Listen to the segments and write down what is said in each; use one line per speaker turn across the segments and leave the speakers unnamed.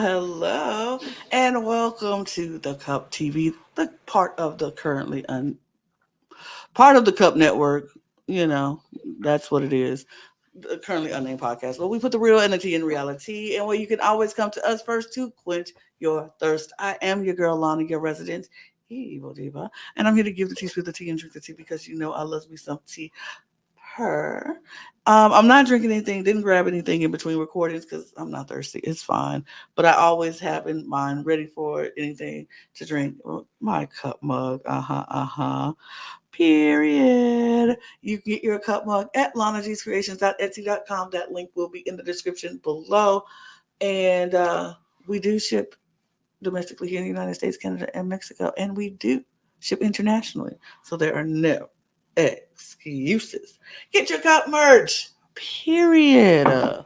Hello, and welcome to the Cup TV, the part of the Cup Network. You know, that's what it is. The Currently Unnamed Podcast, where we put the real entity in reality, and where you can always come to us first to quench your thirst. I am your girl Lana, your resident evil diva, and I'm here to give the tea, spill the tea, and drink the tea because you know I love me some tea her. I'm not drinking anything, didn't grab anything in between recordings because I'm not thirsty. It's fine. But I always have in mind ready for anything to drink. My cup mug. Period. You can get your cup mug at lanagcreations.etsy.com. That link will be in the description below. And we do ship domestically here in the United States, Canada, and Mexico. And we do ship internationally. So there are no excuses. Get your cup merch. Period.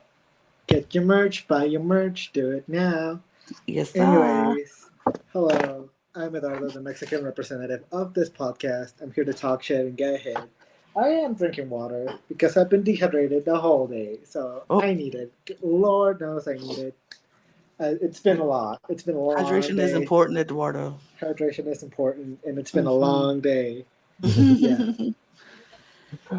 Get your merch, buy your merch, do it now.
Yes, sir.
Anyways, hello. I'm Eduardo, the Mexican representative of this podcast. I'm here to talk shit and get ahead. I am drinking water because I've been dehydrated the whole day, so I need it. Lord knows I need it. It's been a lot. It's been a long
Hydration
day.
is important, Eduardo.
Hydration is important, and it's been a long day. Yeah.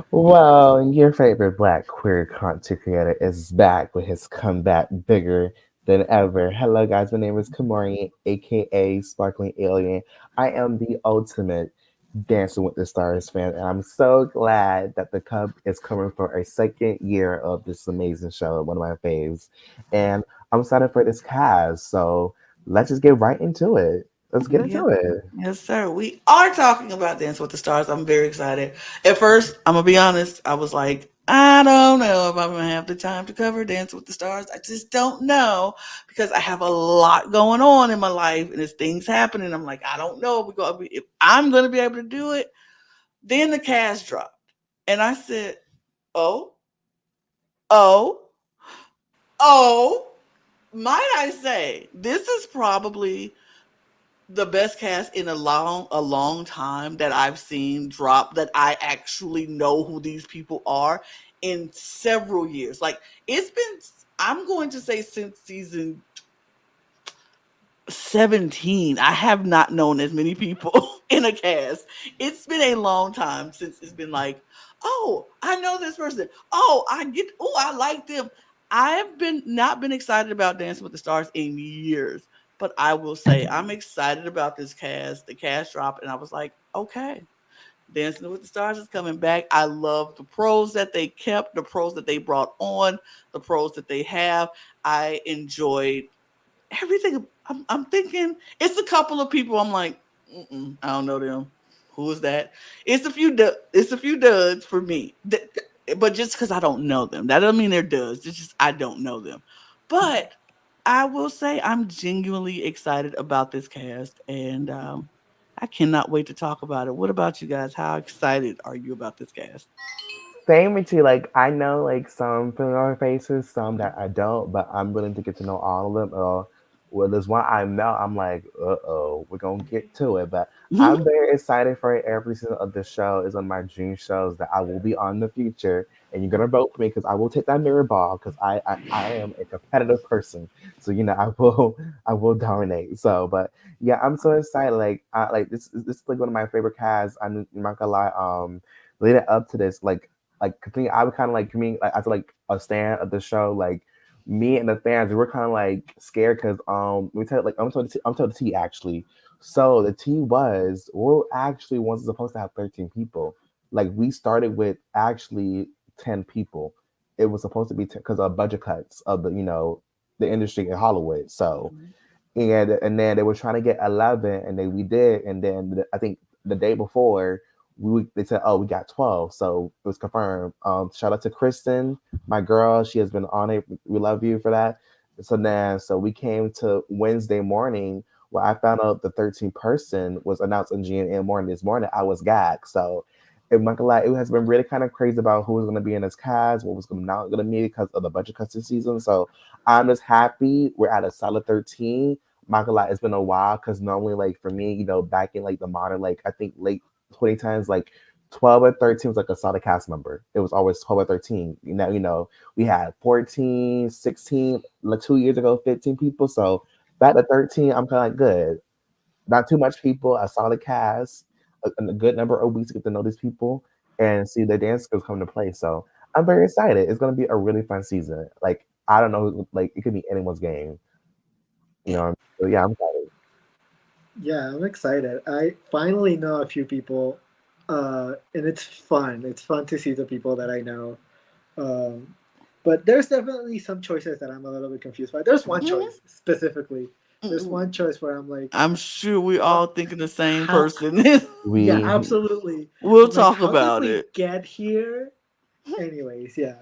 Well, your favorite black queer content creator is back with his comeback bigger than ever. Hello, guys. My name is KaMorian, aka Sparkling Alien. I am the ultimate Dancing with the Stars fan, and I'm so glad that the Cub is coming for a second year of this amazing show, one of my faves. And I'm excited for this cast, so let's just get right into it. Let's get into it.
Yes, sir. We are talking about Dance with the Stars. I'm very excited. At first, I'm going to be honest, I was like, I don't know if I'm going to have the time to cover Dance with the Stars. I just don't know because I have a lot going on in my life and there's things happening. I'm like, I don't know if I'm going to be able to do it. Then the cast dropped. And I said, oh, might I say, this is probably the best cast in a long time that I've seen drop that I actually know who these people are in several years. Like it's been, I'm going to say since season 17, I have not known as many people in a cast. It's been a long time since it's been like, oh, I know this person. I like them. I have not been excited about Dancing with the Stars in years. But I will say I'm excited about this cast, the cast drop, and I was like, okay, Dancing with the Stars is coming back. I love the pros that they kept, the pros that they brought on, the pros that they have. I enjoyed everything. I'm thinking it's a couple of people. I'm like, I don't know them. Who is that? It's a few duds for me. But just because I don't know them, that doesn't mean they're duds. It's just I don't know them. But I will say I'm genuinely excited about this cast, and I cannot wait to talk about it. What about you guys? How excited are you about this cast?
Same with you. Like I know like some familiar faces, some that I don't, but I'm willing to get to know all of them. Well, there's one I know. I'm like, we're gonna get to it. But I'm very excited for it. Every season of the show is one of my dream shows that I will be on in the future. And you're gonna vote for me because I will take that mirror ball because I am a competitive person. So I will dominate. So, but yeah, I'm so excited. Like this is like one of my favorite casts. I'm not gonna lie. Leading up to this, I would kind of like me like as like a fan of the show, like me and the fans, we were kind of like scared because we tell like I'm told the T actually. So the T was we're actually once supposed to have 13 people. Like we started with actually 10 people. It was supposed to be because of budget cuts of the industry in Hollywood. So and then they were trying to get 11, and then we did, and then I think the day before they said, oh, we got 12, so it was confirmed. Shout out to Kristen, my girl. She has been on it. We love you for that. So we came to Wednesday morning where I found out the 13th person was announced on GNN morning this morning. I was gagged. So I'm not gonna lie, it has been really kind of crazy about who was gonna be in this cast, what was not gonna be because of the budget cuts this season. So I'm just happy we're at a solid 13. I'm not gonna lie, it's been a while because normally, like for me, back in like the modern, like I think late 2010s, like 12 or 13 was like a solid cast member. It was always 12 or 13. We had 14, 16, like 2 years ago, 15 people. So back to 13, I'm kind of like good. Not too much people, a solid cast, a good number of weeks to get to know these people and see their dance skills come into play. So I'm very excited. It's gonna be a really fun season. Like I don't know, like it could be anyone's game. You
Yeah.
know. So yeah, I'm excited.
Yeah, I'm excited. I finally know a few people, and it's fun. It's fun to see the people that I know. Um, but there's definitely some choices that I'm a little bit confused by. There's one
Mhm.
choice specifically. There's
Mm-mm.
one choice where I'm like,
I'm sure we
uh,
all thinking the same
how?
person.
Yeah,
We
absolutely.
We'll
I'm like,
talk
how did
about
we
it.
get here? Anyways, yeah.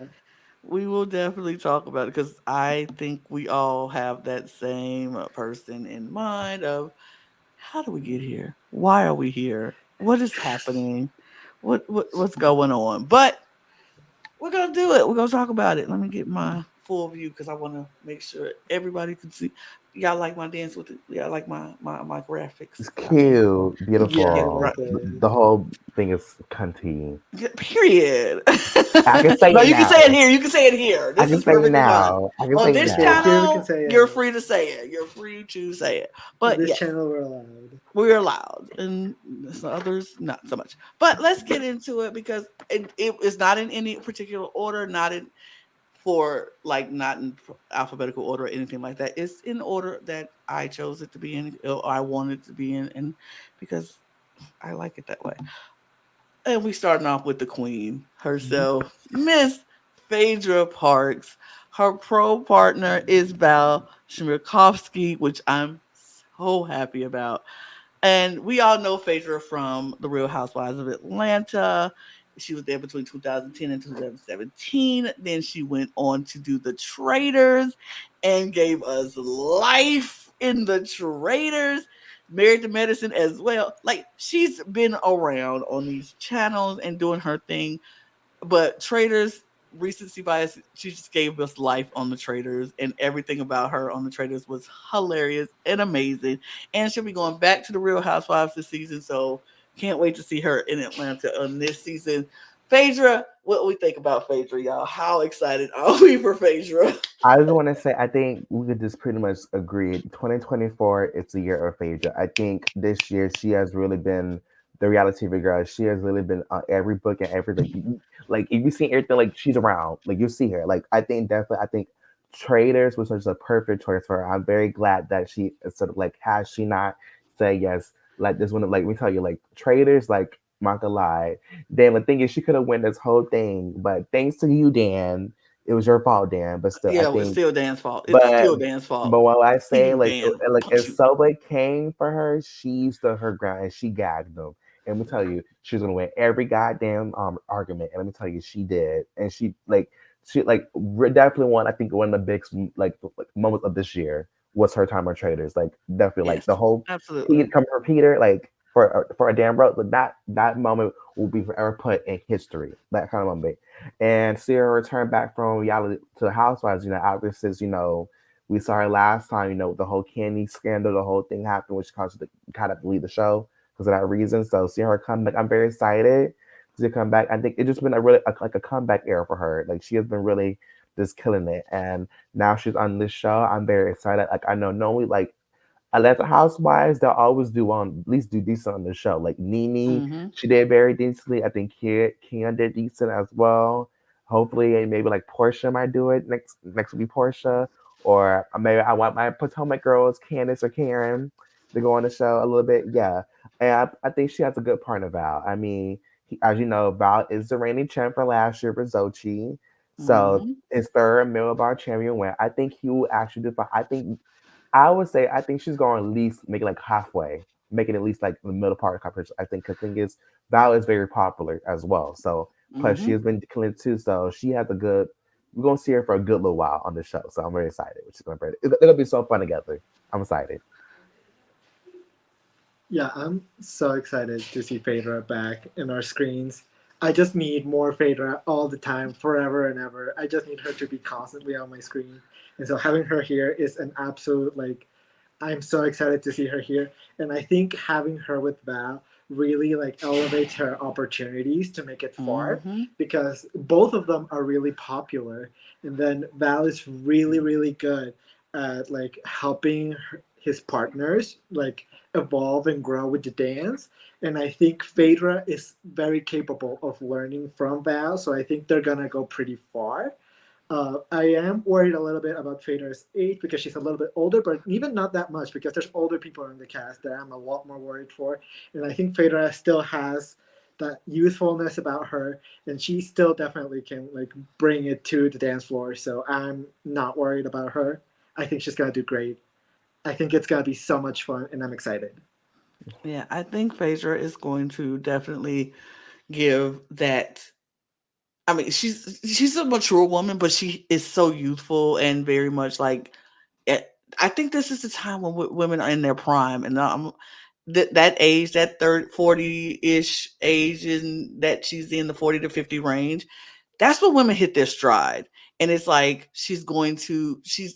We will definitely talk about it because I think we all have that same person in mind of how do we get here? Why are we here? What is happening? What's going on? But we're gonna do it. We're gonna talk about it. Let me get my full view because I want to make sure everybody can see. Y'all like my dance with it? Y'all like my graphics?
it's
I mean,
cute,
I
yeah,
beautiful.
right.
like
The,
it.
the whole thing is cunty.
Yeah, period.
I can say
No,
it
you can say it
now.
here. You can say it here.
I
This
can
is
say it
perfectly fine.
now. I can
On
say it
this
now.
Here we can
channel,
say
you're
it.
free to say it. You're free to say it.
On
But
this
yes,
channel, we're allowed.
we're allowed, and some others not so much. But let's get into it because it is not in any particular order, not in for like not in alphabetical order or anything like that. It's in order that I chose it to be in, or I wanted it to be in, and because I like it that way. And we starting off with the queen
Mhm.
herself, Miss Phaedra Parks. Her pro partner is Val Shmirkovsky, which I'm so happy about. And we all know Phaedra from The Real Housewives of Atlanta. She was there between 2010 and 2017. Then she went on to do The Traitors and gave us life in The Traitors. Married to Medicine as well. Like she's been around on these channels and doing her thing. But Traitors, recency bias, she just gave us life on the Traitors, and everything about her on the Traitors was hilarious and amazing. And she'll be going back to the Real Housewives this season, so can't wait to see her in Atlanta on this season. Phaedra, what we think about Phaedra, y'all? How excited are we for Phaedra?
I just want to say, I think we could just pretty much agree. 2024, it's a year of Phaedra. I think this year she has really been the reality TV girl. She has really been on every book and everything. Like, if you see everything, like, she's around. Like, you see her. Like, I think definitely, I think Traders was such a perfect choice for her. I'm very glad that she sort of like, has she not say yes, like, this one, like, let me tell you, like, Traders, like, not gonna lie. Dan, the thing is, she could have won this whole thing, but thanks to you, Dan, it was your fault, Dan. But still, I
Yeah, it's
think,
still Dan's fault. It's
but
still Dan's fault.
but while I say
Team
like
Dan,
like
punch
if
you.
Subway came for her, she stood her ground and she gagged them. And let me tell you, she's gonna win every goddamn argument. And let me tell you, she did. And she definitely won. I think one of the big like moments of this year was her time on Traders. Like definitely like the
Yes,
whole
absolutely.
Pete come for Peter like for a damn road. But that moment will be forever put in history. That kind of moment. And see her return back from reality to the Housewives, after since, we saw her last time, the whole candy scandal, the whole thing happened, which caused her to kind of leave the show because of that reason. So seeing her come back, I'm very excited to come back. I think it's just been like a comeback era for her. Like she has been really just killing it. And now she's on this show. I'm very excited. Like I know normally like Atlanta Housewives, they'll always do at least do decent on the show. Like Nene,
Mm-hmm.
she did very decently. I think Kian did decent as well. Hopefully, and maybe like Portia might do it next will be Portia, or maybe I want my Potomac girls, Candace or Karen, to go on the show a little bit. Yeah, and I think she has a good part of Val. I mean, as you know, Val is the reigning champ for last year for Zochi. So
Mm-hmm.
his third Millbar champion win. I think he will actually do fine. I would say I think she's going to at least make it like halfway, make it at least like the middle part of the competition. I think the thing is Val is very popular as well. So plus she
Mm-hmm.
has been declared too, so she has a good. We're gonna see her for a good little while on the show. So I'm very excited. Which is gonna be it'll be so fun together. I'm excited.
Yeah, I'm so excited to see Phaedra back in our screens. I just need more Phaedra all the time, forever and ever. I just need her to be constantly on my screen. And so having her here is an absolute like I'm so excited to see her here. And I think having her with Val really like elevates her opportunities to make it far
Mm-hmm.
because both of them are really popular. And then Val is really, really good at like helping his partners like evolve and grow with the dance. And I think Phaedra is very capable of learning from Val. So I think they're gonna go pretty far. I am worried a little bit about Phaedra's age because she's a little bit older, but even not that much because there's older people in the cast that I'm a lot more worried for. And I think Phaedra still has that youthfulness about her, and she still definitely can like bring it to the dance floor. So I'm not worried about her. I think she's gonna do great. I think it's gonna be so much fun, and I'm excited.
Yeah, I think Phaedra is going to definitely give that. I mean, she's a mature woman, but she is so youthful and very much like. I think this is the time when women are in their prime, and that age, that 40-ish age, and that she's in the 40 to 50 range. That's when women hit their stride, and it's like she's going to she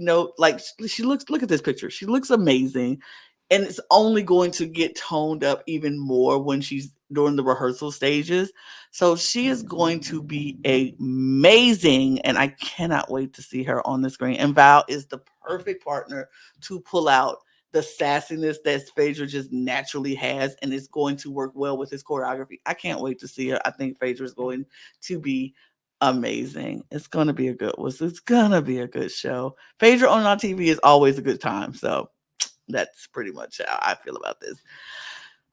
know like she looks look at this picture. She looks amazing, and it's only going to get toned up even more when she's during the rehearsal stages. So she is going to be amazing, and I cannot wait to see her on the screen. And Val is the perfect partner to pull out the sassiness that Phaedra just naturally has, and it's going to work well with his choreography. I can't wait to see her. I think Phaedra is going to be amazing. It's gonna be a good one. It's gonna be a good show. Phaedra on our TV is always a good time. So that's pretty much how I feel about this.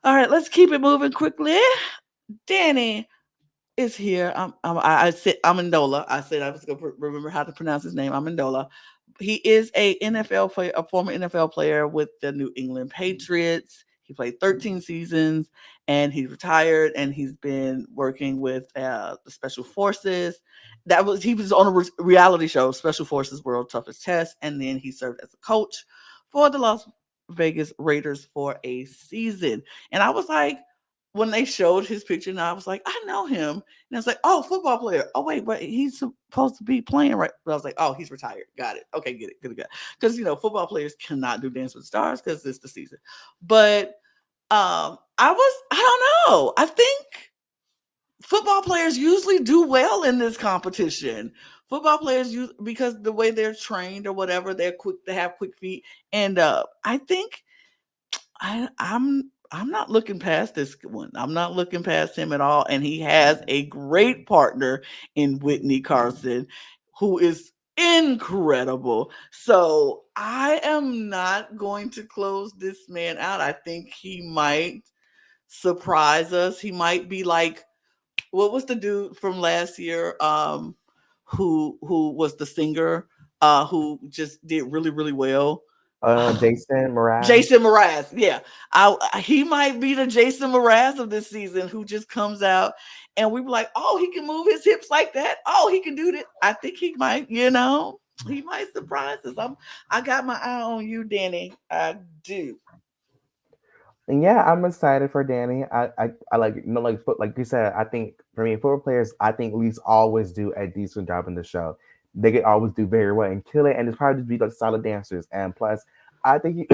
All right, let's keep it moving quickly. Danny is here. I said Amendola. I said I was going to remember how to pronounce his name. Amendola. He is a NFL player, a former NFL player with the New England Patriots. He played 13 seasons, and he retired. And he's been working with the Special Forces. He was on a reality show, Special Forces World Toughest Test, and then he served as a coach for the Las Vegas Raiders for a season. And I was like, when they showed his picture, and I was like, I know him. And I was like, oh, football player. Oh, wait, but he's supposed to be playing right. But I was like, oh, he's retired. Got it. Okay, get it. Good. Because, football players cannot do Dance with the Stars because it's the season. But I don't know. I think football players usually do well in this competition. Football players use because the way they're trained or whatever, they're quick, they have quick feet. And I think I'm not looking past this one. I'm not looking past him at all. And he has a great partner in Whitney Carson, who is incredible. So I am not going to close this man out. I think he might surprise us. He might be like, what was the dude from last year? Who was the singer? Who just did really, really well.
Jason Mraz.
Jason Mraz, yeah, he might be the Jason Mraz of this season, who just comes out and we were like, oh, he can move his hips like that. Oh, he can do that. I think he might, he might surprise us. I got my eye on you, Danny. I do.
And yeah, I'm excited for Danny. I like like you said. I think for me, football players, I think least always do a decent job in the show. They can always do very well and kill it, and it's probably just be like solid dancers. And plus, I think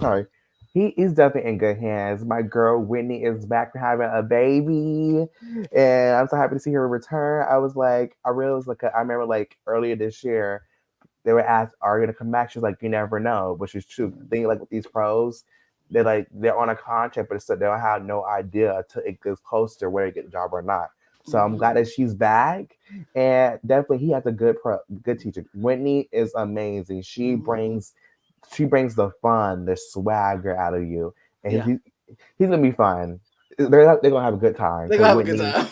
sorry, he is definitely in good hands. My girl Whitney is back to having a baby, and I'm so happy to see her return. I really was like, I remember like earlier this year, they were asked, "Are you gonna come back?" She's like, "You never know," which is true. The thing like with these pros, they're on a contract, but so they don't have no idea until it gets closer whether they get the job or not. So I'm glad that she's back, and definitely he has a good teacher. Whitney is amazing. She brings the fun, the swagger out of you, and
Yeah,
he's gonna be fun. They're gonna have a good time
they're
because
gonna have a good
Whitney
time.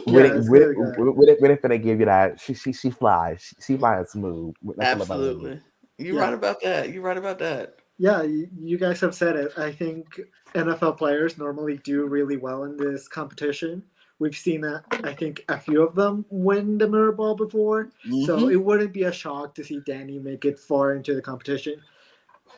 Yeah,
Whitney,
it's
Whitney,
really good.
Whitney finna give you that. She flies. She flies smooth. That's what I love about Whitney.
Absolutely, you're right
Yeah,
about that. You're right about that.
yeah, you guys have said it. I think NFL players normally do really well in this competition. We've seen that, I think, a few of them win the mirror ball before. So
Mm-hmm.
it wouldn't be a shock to see Danny make it far into the competition.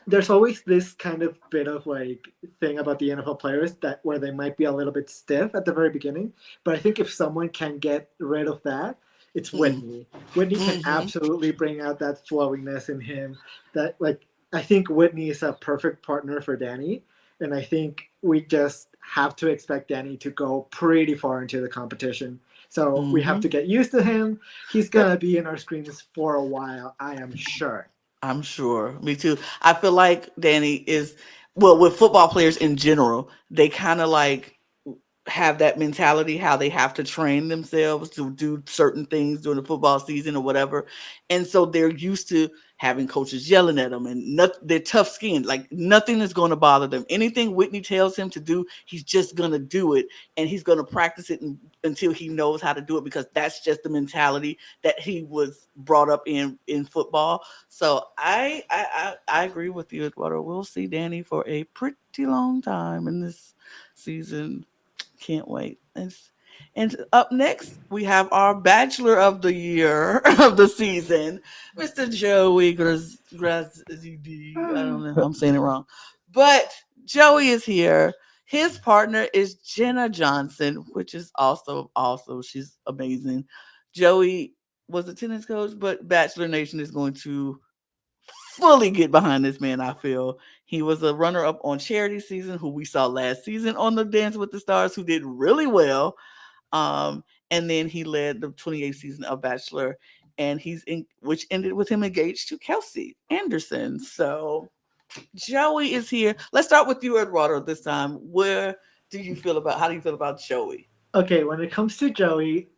there's always this kind of bit of like thing about the NFL players that where they might be a little bit stiff at the very beginning. But I think if someone can get rid of that, it's
Mm.
Whitney. Whitney can
Mm-hmm.
absolutely bring out that flowiness in him. That like I think Whitney is a perfect partner for Danny, and I think we just have to expect Danny to go pretty far into the competition. So we have
Mm-hmm.
to get used to him. He's
Yep.
gonna be in our screens for a while, I am sure.
I'm sure. Me too. I feel like Danny is, well, with football players in general, they kind of like have that mentality how they have to train themselves to do certain things during the football season or whatever. And so they're used to having coaches yelling at them, and they're tough skinned. Like nothing is going to bother them. Anything Whitney tells him to do, he's just going to do it, and he's going to practice it until he knows how to do it, because that's just the mentality that he was brought up in football. So I agree with you, Eduardo. We'll see Danny for a pretty long time in this season. Can't wait. And up next, we have our Bachelor of the Year of the season, Mr. Joey Grazidi. I don't know. I'm saying it wrong. But Joey is here. His partner is Jenna Johnson, which is also she's amazing. Joey was a tennis coach, but Bachelor Nation is going to fully get behind this man, I feel. He was a runner up on Charity Season, who we saw last season on the Dance with the Stars, who did really well. And then he led the 28th season of Bachelor, and which ended with him engaged to Kelsey Anderson. So Joey is here. Let's start with you, Eduardo, this time. How do you feel about Joey?
Okay, when it comes to Joey,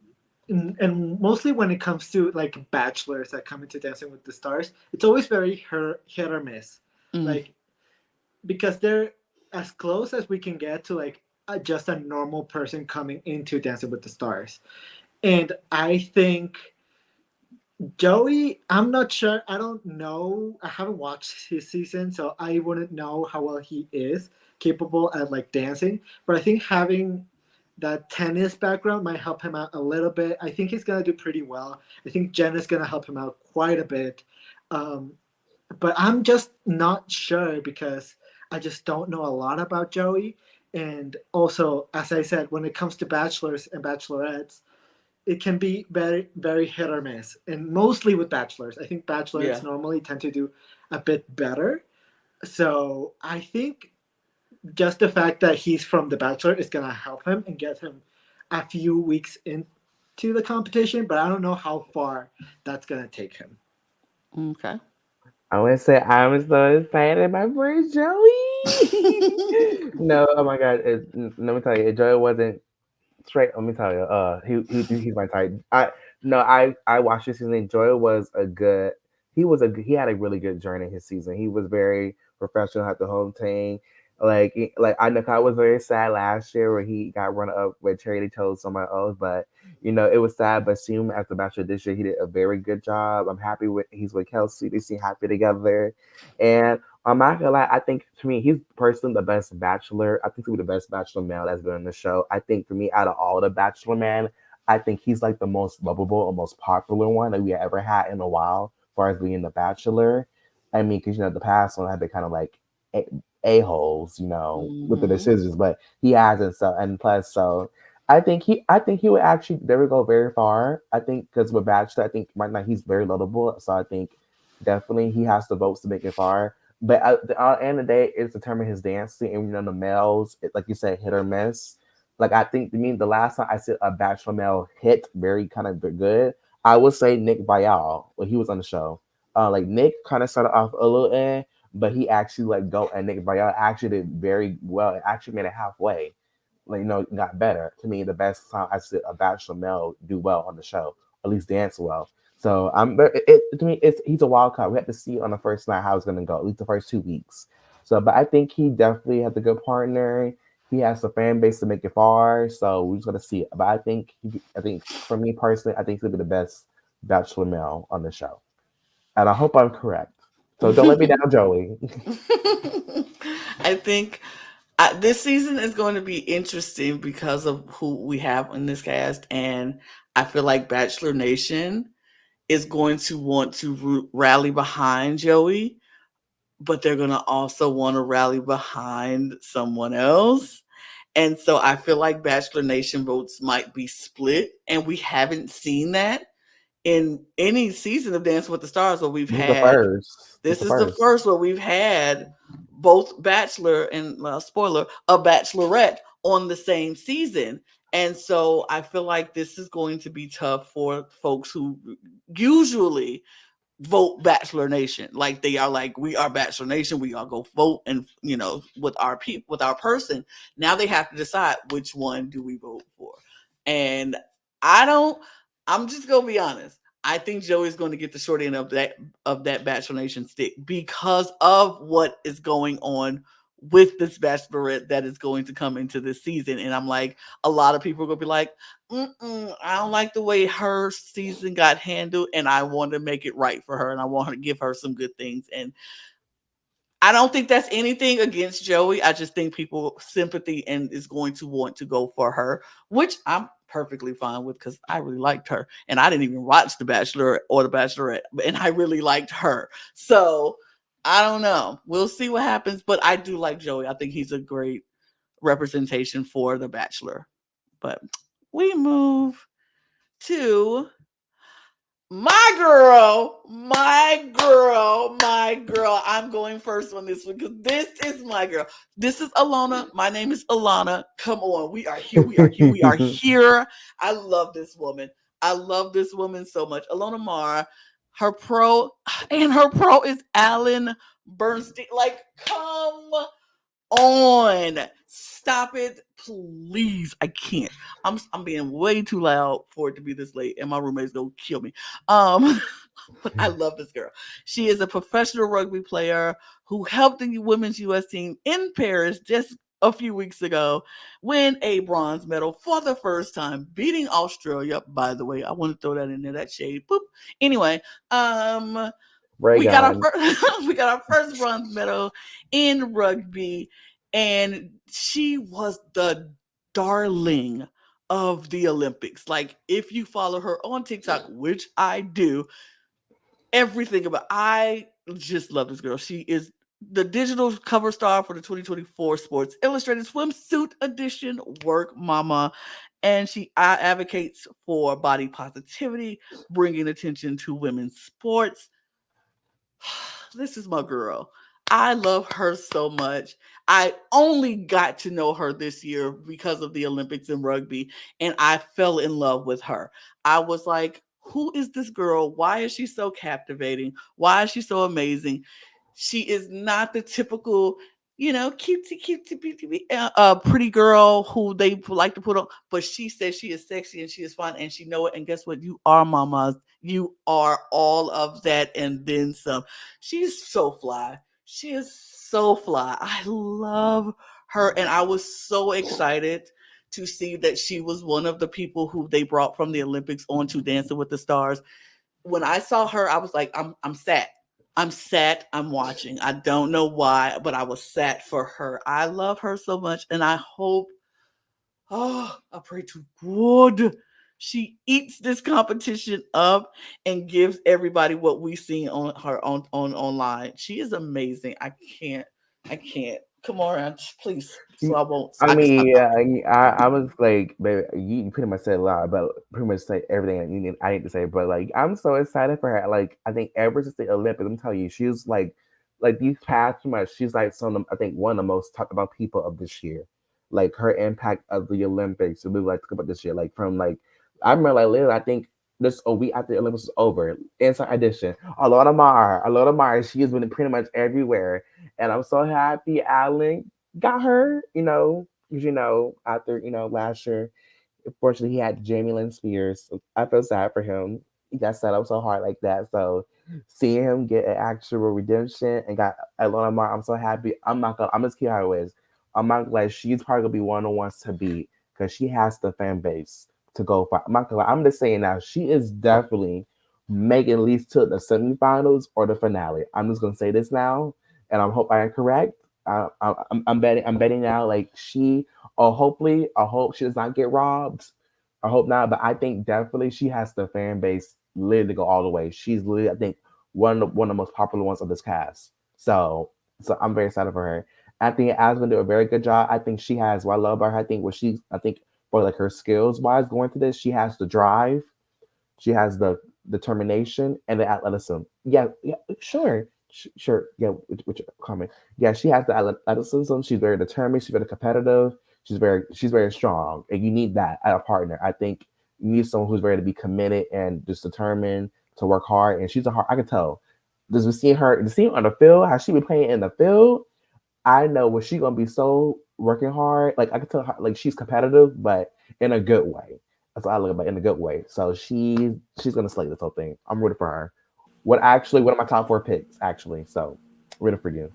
and mostly when it comes to like bachelors that come into Dancing with the Stars, it's always very hit or miss.
Mm,
Like because they're as close as we can get to like just a normal person coming into Dancing with the Stars. And I think Joey, I'm not sure. I don't know. I haven't watched his season, so I wouldn't know how well he is capable at like dancing. But I think having that tennis background might help him out a little bit. I think he's gonna do pretty well. I think Jen is gonna help him out quite a bit. Um, but I'm just not sure because I just don't know a lot about Joey. And also, as I said, when it comes to bachelors and bachelorettes, it can be very very hit or miss, and mostly with bachelors. I think
yeah.
bachelorettes normally tend to do a bit better. So I think just the fact that he's from The Bachelor is gonna help him and get him a few weeks into the competition, but I don't know how far that's gonna take him.
Okay.
I want to say I'm so excited, my first Joey. No, oh my God! Let me tell you, Joey wasn't straight. Let me tell you, he's my type. I watched this season. Joy was a good. He had a really good journey his season. He was very professional at the whole thing. Like I know I was very sad last year where he got run up with Charity chose someone else, but it was sad. But seeing him as the Bachelor this year, he did a very good job. I'm happy with he's with Kelsey. They seem happy together, and I'm not gonna lie. I think to me, he's personally the best bachelor. I think he'll be the best bachelor male that's been on the show. I think for me, out of all the bachelor men, I think he's like the most lovable or most popular one that we ever had in a while, as far as being the bachelor. I mean, because the past one had been kind of like a holes, with the
Hmm.
decisions, but he hasn't. So and plus, so I think he would actually never go very far. I think because with bachelor, I think right now he's very lovable. So I think definitely he has the votes to make it far. But at the end of the day, it's determined his dancing, and the males, like you said, hit or miss. Like I think, the last time I said a bachelor male hit very kind of good, I would say Nick Vial when he was on the show. Like Nick kind of started off a little but he actually let go, and Nick Vial actually did very well. It actually made it halfway. Like got better. To me, the best time I see a bachelor male do well on the show, at least dance well. So to me, he's a wild card. We have to see on the first night how it's going to go. At least the first 2 weeks. So, but I think he definitely has a good partner. He has a fan base to make it far. So we're just gonna see it. But I think for me personally, I think he'll be the best bachelor male on the show, and I hope I'm correct. So don't let me down, Joey.
I think this season is going to be interesting because of who we have in this cast, and I feel like Bachelor Nation is going to want to rally behind Joey, but they're going to also want to rally behind someone else. And so I feel like Bachelor Nation votes might be split. And we haven't seen that in any season of Dancing with the Stars where we've
This is the
had.
first. This is
This
the
is the
first.
first where we've had both Bachelor and, spoiler, a Bachelorette on the same season. And so I feel like this is going to be tough for folks who usually vote Bachelor Nation. Like they are like, we are Bachelor Nation. We all go vote, and with our people, with our person. Now they have to decide which one do we vote for. And I don't. I'm just gonna be honest. I think Joey's going to get the short end of that Bachelor Nation stick because of what is going on with this Bachelorette that is going to come into this season. And I'm like, a lot of people are gonna be like, I don't like the way her season got handled, and I want to make it right for her, and I want to give her some good things. And I don't think that's anything against Joey. I just think people sympathy and is going to want to go for her, which I'm perfectly fine with because I really liked her, and I didn't even watch The Bachelor or The Bachelorette, and I really liked her. So I don't know. We'll see what happens, but I do like Joey. I think he's a great representation for The Bachelor. But we move to my girl. I'm going first on this one because this is my girl. This is Alana. My name is Alana. Come on, we are here. We are here. We are here. I love this woman. I love this woman so much. Alana Mara, her pro, and her pro is Alan Bernstein. Like, come on. Stop it, please. I can't. I'm being way too loud for it to be this late, and my roommate's gonna kill me. But I love this girl. She is a professional rugby player who helped the women's US team in Paris just a few weeks ago win a bronze medal for the first time, beating Australia. By the way, I want to throw that in there, that shade. Boop. Anyway,
Ray
we got our
gun.
first, we got our first bronze medal in rugby, and she was the darling of the Olympics. Like, if you follow her on TikTok, which I do, everything about, I just love this girl. She is the digital cover star for the 2024 Sports Illustrated swimsuit edition, Work Mama, and she advocates for body positivity, bringing attention to women's sports. This is my girl. I love her so much. I only got to know her this year because of the Olympics in rugby, and I fell in love with her. I was like, who is this girl? Why is she so captivating? Why is she so amazing? She is not the typical, pretty girl who they like to put on, but she says she is sexy and she is fun and she know it. And guess what? You are, mamas. You are all of that and then some. She's so fly. She is so fly. I love her, and I was so excited to see that she was one of the people who they brought from the Olympics onto Dancing with the Stars. When I saw her, I was like, I'm sad. I'm sad. I'm watching. I don't know why, but I was sad for her. I love her so much, and I hope, I pray to God she eats this competition up and gives everybody what we see on her on online. She is amazing. I can't. Come on, please. So
I
I can
mean,
stop
yeah,
talking.
I was like, baby, you pretty much said a lot, but pretty much say everything I need to say. But like, I'm so excited for her. Like, I think ever since the Olympics, I'm telling you, she's like these past months, she's like I think one of the most talked about people of this year. Like her impact of the Olympics, so we like talk about this year. Like from like, I remember like literally, I think this a week after the Olympics was over, inside edition, a lot of Mars, she has been pretty much everywhere, and I'm so happy, Alan got her, because after last year, unfortunately he had Jamie Lynn Spears. So I feel sad for him. He got set up so hard like that. So seeing him get an actual redemption and got Alona Mar, I'm so happy. I'm just kidding how it is. I'm not glad she's probably gonna be one of the ones to beat because she has the fan base to go for. I'm not gonna lie, I'm just saying now she is definitely making at least to the semifinals or the finale. I'm just gonna say this now, and I hope I am correct. I'm betting. I'm betting now. Like she, or hopefully, I hope she does not get robbed. I hope not, but I think definitely she has the fan base literally to go all the way. She's literally, I think, one of the most popular ones of this cast. So so I'm very excited for her. I think Adam's gonna do a very good job. I think she has what I love about her. I think for like her skills wise going through this, she has the drive, she has the determination and the athleticism. Yeah, yeah, sure. Sure, yeah, which comment? Yeah, she has the athleticism. She's very determined. She's very competitive. She's very strong, and you need that at a partner. I think you need someone who's ready to be committed and just determined to work hard. And she's a hard. I can tell. Just seeing her on the field, how she be playing in the field. I know when she gonna be so working hard. Like I can tell, her, like she's competitive, but in a good way. That's what I look about in a good way. So she's gonna slay this whole thing. I'm rooting for her. What actually one of my top four picks actually. So rooting for you.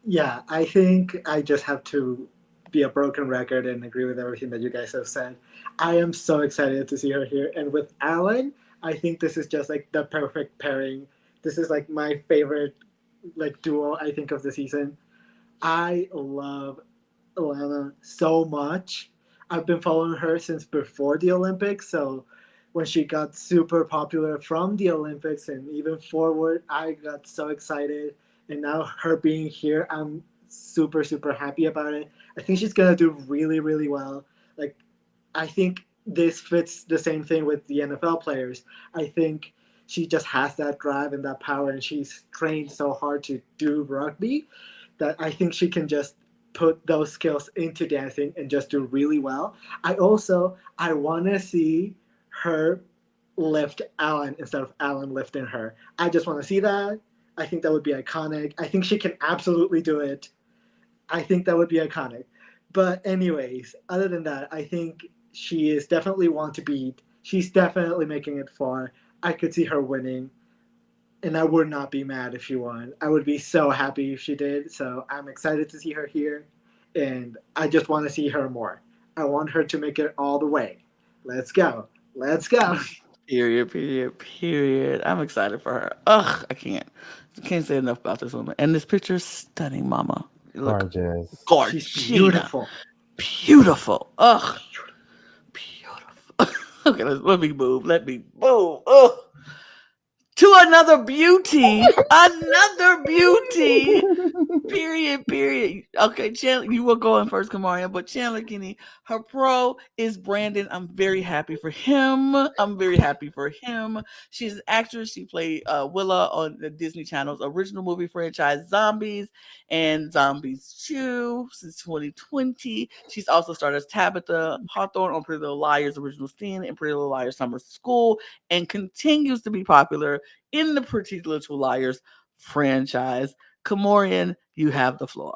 Yeah, I think I just have to be a broken record and agree with everything that you guys have said. I am so excited to see her here. And with Alan, I think this is just like the perfect pairing. This is like my favorite like duo I think of the season. I love Lana so much. I've been following her since before the Olympics, so when she got super popular from the Olympics and even forward, I got so excited. And now her being here, I'm super super happy about it. I think she's gonna do really really well. Like I think this fits the same thing with the NFL players. I think she just has that drive and that power, and she's trained so hard to do rugby that I think she can just put those skills into dancing and just do really well. I want to see her lift Alan instead of Alan lifting her. I just want to see that. I think that would be iconic. I think she can absolutely do it. I think that would be iconic. But anyways, other than that, I think she is definitely one to beat. She's definitely making it far. I could see her winning, and I would not be mad if she won. I would be so happy if she did. So I'm excited to see her here, and I just want to see her more. I want her to make it all the way. Let's go. Let's go.
Period, period, period. I'm excited for her. Ugh, I can't say enough about this woman. And this picture is stunning, mama. You look
Gorgeous.
She's
gorgeous,
beautiful.
beautiful. Ugh, beautiful. Okay, let me move. Let me move. Ugh. To another beauty. Period, period. Okay, Chandler, you were going first, KaMorian, but Chandler Kinney, her pro is Brandon. I'm very happy for him. I'm very happy for him. She's an actress. She played Willa on the Disney Channel's original movie franchise Zombies and Zombies 2 since 2020. She's also starred as Tabitha Hawthorne on Pretty Little Liars original scene and Pretty Little Liars Summer School and continues to be popular in the Pretty Little Liars franchise. KaMorian, you have the floor.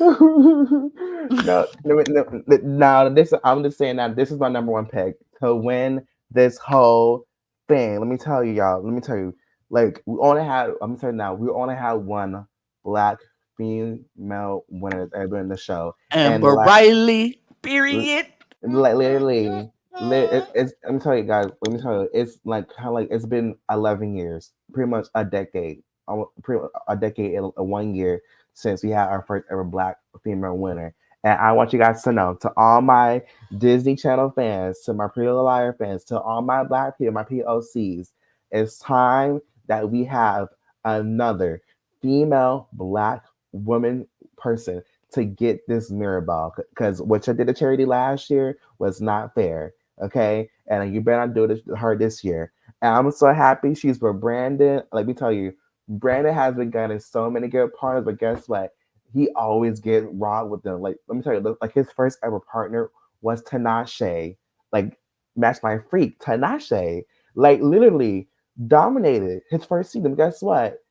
No, no, no, no, this I'm just saying that this is my number one pick to win this whole thing. Let me tell you, y'all. Let me tell you, like we only had. I'm gonna tell you now. We only had one black female winner ever in the show, and
Amber Riley, period.
like literally, it's. Let me tell you guys. Let me tell you, it's like kind of like it's been 11 years, pretty much a decade, a decade and 1 year since we had our first ever black female winner. And I want you guys to know, to all my Disney Channel fans, to my Pretty Little Liar fans, to all my black people, my POCs, it's time that we have another female black woman person to get this mirror ball because what you did to charity last year was not fair. Okay, and you better not do it to her this year. And I'm so happy she's for Brandon. Let me tell you, Brandon has been getting so many good partners, but guess what? He always get robbed with them. Like let me tell you, like his first ever partner was Tinashe, like Match My Freak. Tinashe, like literally dominated his first season. Guess what?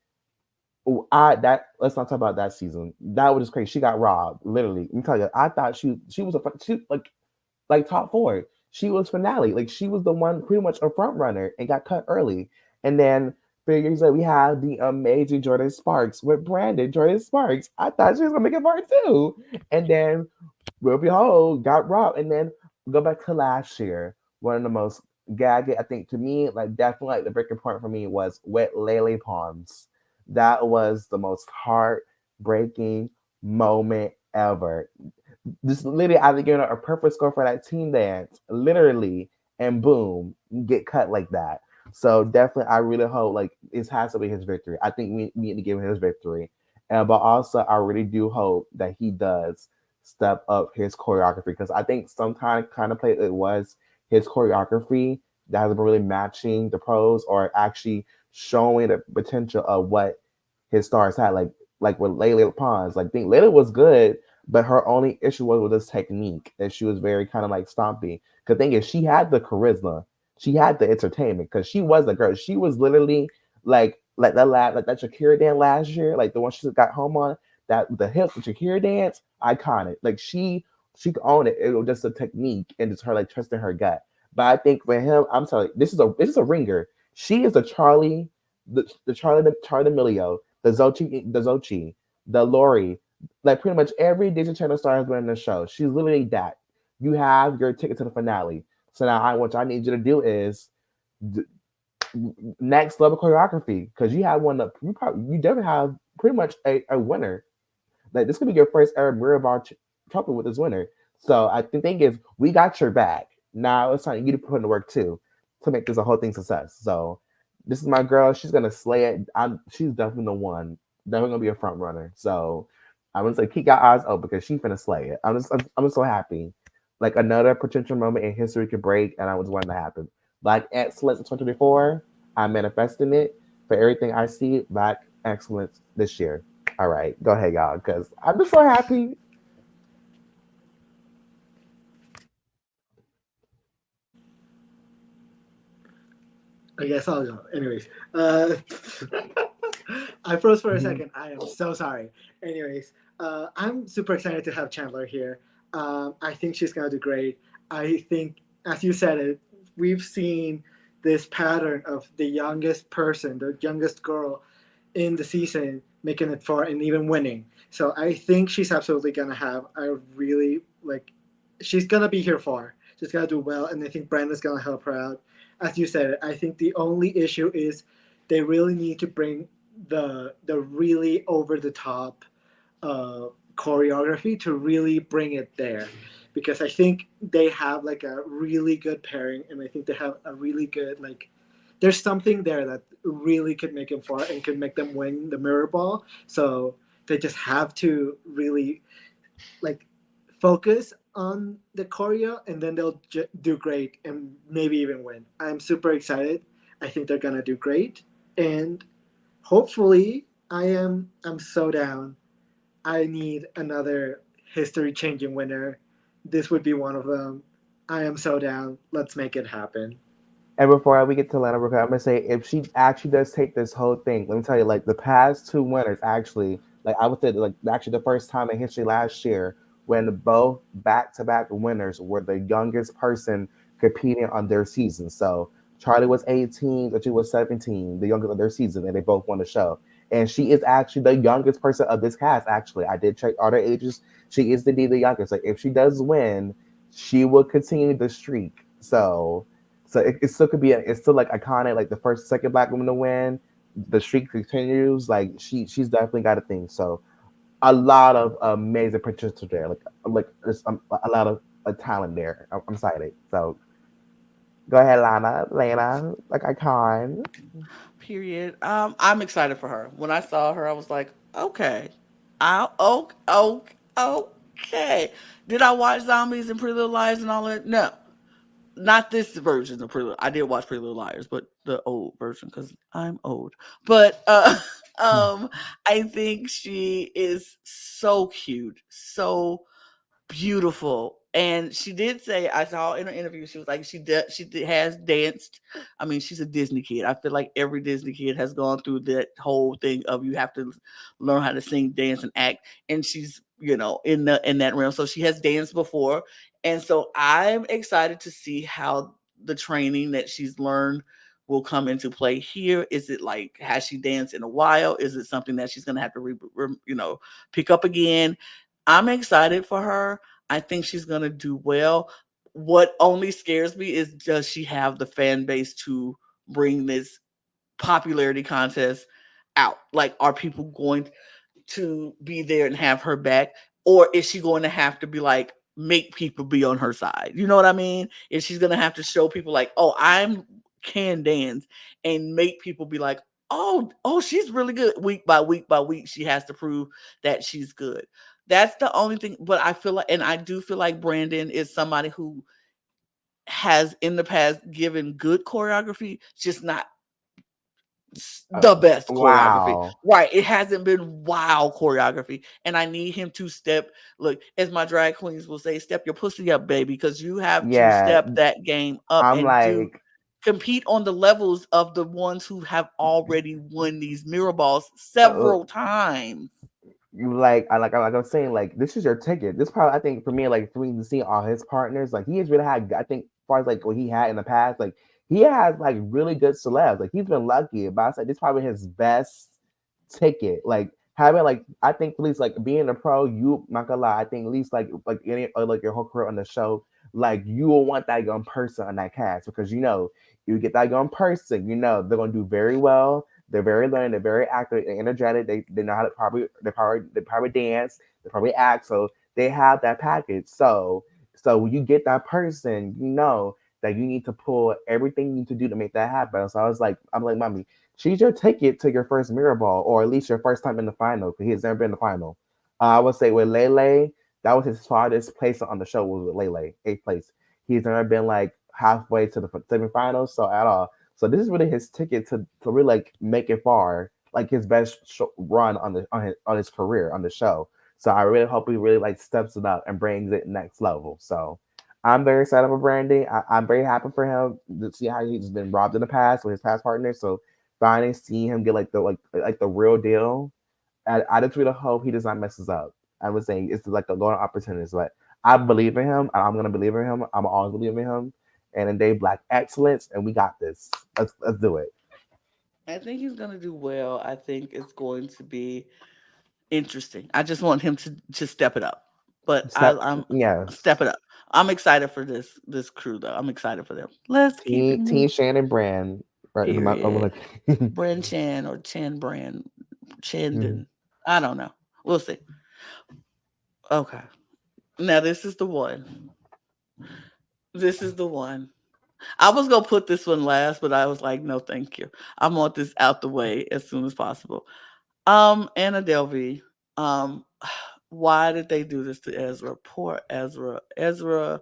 Oh, I that let's not talk about that season. That was just crazy. She got robbed, literally. Let me tell you, I thought she was she like top four. She was finale. Like she was the one pretty much a front runner and got cut early. And then 3 years later, we had the amazing Jordan Sparks with Brandon. Jordan Sparks. I thought she was gonna make it part two. And then Will Behold got robbed. And then go back to last year. One of the most gagging, I think to me, like definitely like the breaking point for me was with Lele Pons. That was the most heartbreaking moment ever. Just literally either giving her a perfect score for that team dance, literally, and boom, you get cut like that. So definitely, I really hope like it has to be his victory. I think we need to give him his victory, and but also I really do hope that he does step up his choreography because I think sometimes kind of play it was his choreography that hasn't been really matching the pros or actually showing the potential of what his stars had. Like with Layla Pons, like I think Layla was good, but her only issue was with this technique that she was very kind of like stompy. Because thing is, she had the charisma, she had the entertainment because she was a girl. She was literally like that Shakira dance last year, like the one she got home on that the hips, the Shakira dance, iconic. Like she could own it. It was just a technique and just her like trusting her gut. But I think for him, I'm telling you, this is a ringer. She is the Charlie, the Charlie D'Amelio, the Zochi, the Lori. Like pretty much every Disney Channel star has been in the show. She's literally that. You have your ticket to the finale. So now what I need you to do is d- next level choreography because you have one that you definitely have pretty much a winner. Like this could be your first ever Mirror trophy with this winner. So I think the thing is we got your back. Now it's time for you to put in the work too to make this a whole thing success. So this is my girl. She's gonna slay it. She's definitely the one. Definitely gonna be a front runner. So I'm gonna say keep your eyes open because she's gonna slay it. I'm just so happy. Like another potential moment in history could break, and I was wanting to happen. Black excellence in 2024. I'm manifesting it for everything I see. Black excellence this year. All right, go ahead, y'all, because I'm just so happy.
I guess I'll go. Anyways, I froze for a second. I am so sorry. Anyways, I'm super excited to have Chandler here. I think she's gonna do great. I think, as you said it, we've seen this pattern of the youngest person, the youngest girl in the season, making it far and even winning. So I think she's absolutely gonna have a really like, she's gonna be here far. She's gonna do well, and I think Brandon's gonna help her out. As you said, I think the only issue is they really need to bring the really over the top choreography to really bring it there, because I think they have like a really good pairing, and I think they have a really good like. There's something there that really could make them far and could make them win the mirror ball. So they just have to really like focus on the choreo, and then they'll do great and maybe even win. I'm super excited. I think they're gonna do great, and hopefully, I'm so down. I need another history changing winner. This would be one of them. I am so down. Let's make it happen.
And before we get to Lana, I'm gonna say if she actually does take this whole thing, let me tell you, like the past two winners actually, like I would say, like actually the first time in history last year when both back-to-back winners were the youngest person competing on their season. So Charlie was 18, but she was 17, the youngest of their season, and they both won the show. And she is actually the youngest person of this cast. Actually, I did check all their ages. She is indeed the youngest. Like if she does win, she will continue the streak. So it still could be it's still like iconic, like the first second black woman to win. The streak continues. Like she's definitely got a thing. So a lot of amazing potential there. Like there's a lot of talent there. I'm excited. So go ahead, Lana, like icon.
Period. I'm excited for her. When I saw her, I was like, okay, okay. Did I watch Zombies and Pretty Little Liars and all that? No, not this version of Pretty Little. I did watch Pretty Little Liars, but the old version because I'm old. But I think she is so cute, so beautiful. And she did say, I saw in an interview, she was like, has danced. I mean, she's a Disney kid. I feel like every Disney kid has gone through that whole thing of you have to learn how to sing, dance, and act. And she's, in that realm. So she has danced before. And so I'm excited to see how the training that she's learned will come into play here. Is it like, has she danced in a while? Is it something that she's going to have to pick up again? I'm excited for her. I think she's going to do well. What only scares me is, does she have the fan base to bring this popularity contest out? Like, are people going to be there and have her back? Or is she going to have to be like, make people be on her side? You know what I mean? Is she's going to have to show people like, oh, I'm can dance and make people be like, oh, she's really good. Week by week by week, she has to prove that she's good. That's the only thing. But I feel like, and I do feel like Brandon is somebody who has in the past given good choreography, just not
Uh,
the best choreography.
wow.
Right. It hasn't been wow choreography. And I need him to step, look, as my drag queens will say, step your pussy up, baby, because you have to
Yeah,
step that game up
I'm
and do
like,
compete on the levels of the ones who have already won these mirror balls
uh,
several times.
you like I was saying, like this is your ticket. This probably I think for me, like for me to see all his partners, like he has really had. I think as far as like what he had in the past, like he has like really good celebs. Like he's been lucky, but I said this is probably his best ticket. Like having like I think at least like being a pro, you not gonna lie, I think at least like any or like your whole career on the show, like you will want that young person on that cast because you know you get that young person, you know they're gonna do very well. They're very learned, they're very active, they're energetic, they know how to probably dance, they probably act, so they have that package. So when you get that person, you know that you need to pull everything you need to do to make that happen. So I'm like, mommy, she's your ticket to your first mirror ball, or at least your first time in the final, because he's never been in the final. I would say with Lele, that was his farthest place on the show was with Lele, eighth place. He's never been like halfway to the semifinals, so at all. So this is really his ticket to really like make it far, like his best run on his career on the show. So I really hope he really like steps it up and brings it next level. So I'm very excited for Brandy. I'm very happy for him to see how he's been robbed in the past with his past partners. So finally seeing him get like the real deal. I just really hope he does not messes up. I was saying it's like a golden opportunity. But I believe in him. I'm gonna believe in him. I'm always believe in him. And in Day Black excellence, and we got this. Let's do it.
I think he's gonna do well. I think it's going to be interesting. I just want him to step it up. But
Step
I'm
yes.
step it up. I'm excited for this crew though. I'm excited for them. Let's keep it
Teen
moving.
Shannon Brand. Right. I'm
Period.
like
Brand Chan or Chan Brand Chandon. I don't know. We'll see. Okay. Now this is the one. This is the one. I was gonna put this one last, but I was like, no, thank you. I want this out the way as soon as possible. Anna Delvey. Um, why did they do this to Ezra? Poor Ezra. Ezra.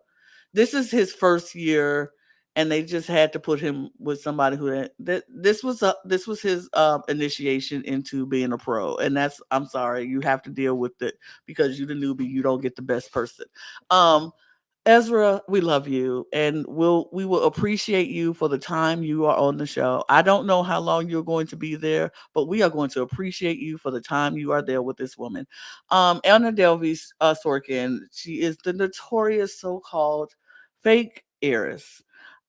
This is his first year, and they just had to put him with somebody who this was his initiation into being a pro, and that's I'm sorry you have to deal with it because you the newbie, you don't get the best person. Um, Ezra, we love you and we will appreciate you for the time you are on the show. I don't know how long you're going to be there, but we are going to appreciate you for the time you are there with this woman. Anna Delvey Sorkin, she is the notorious so-called fake heiress,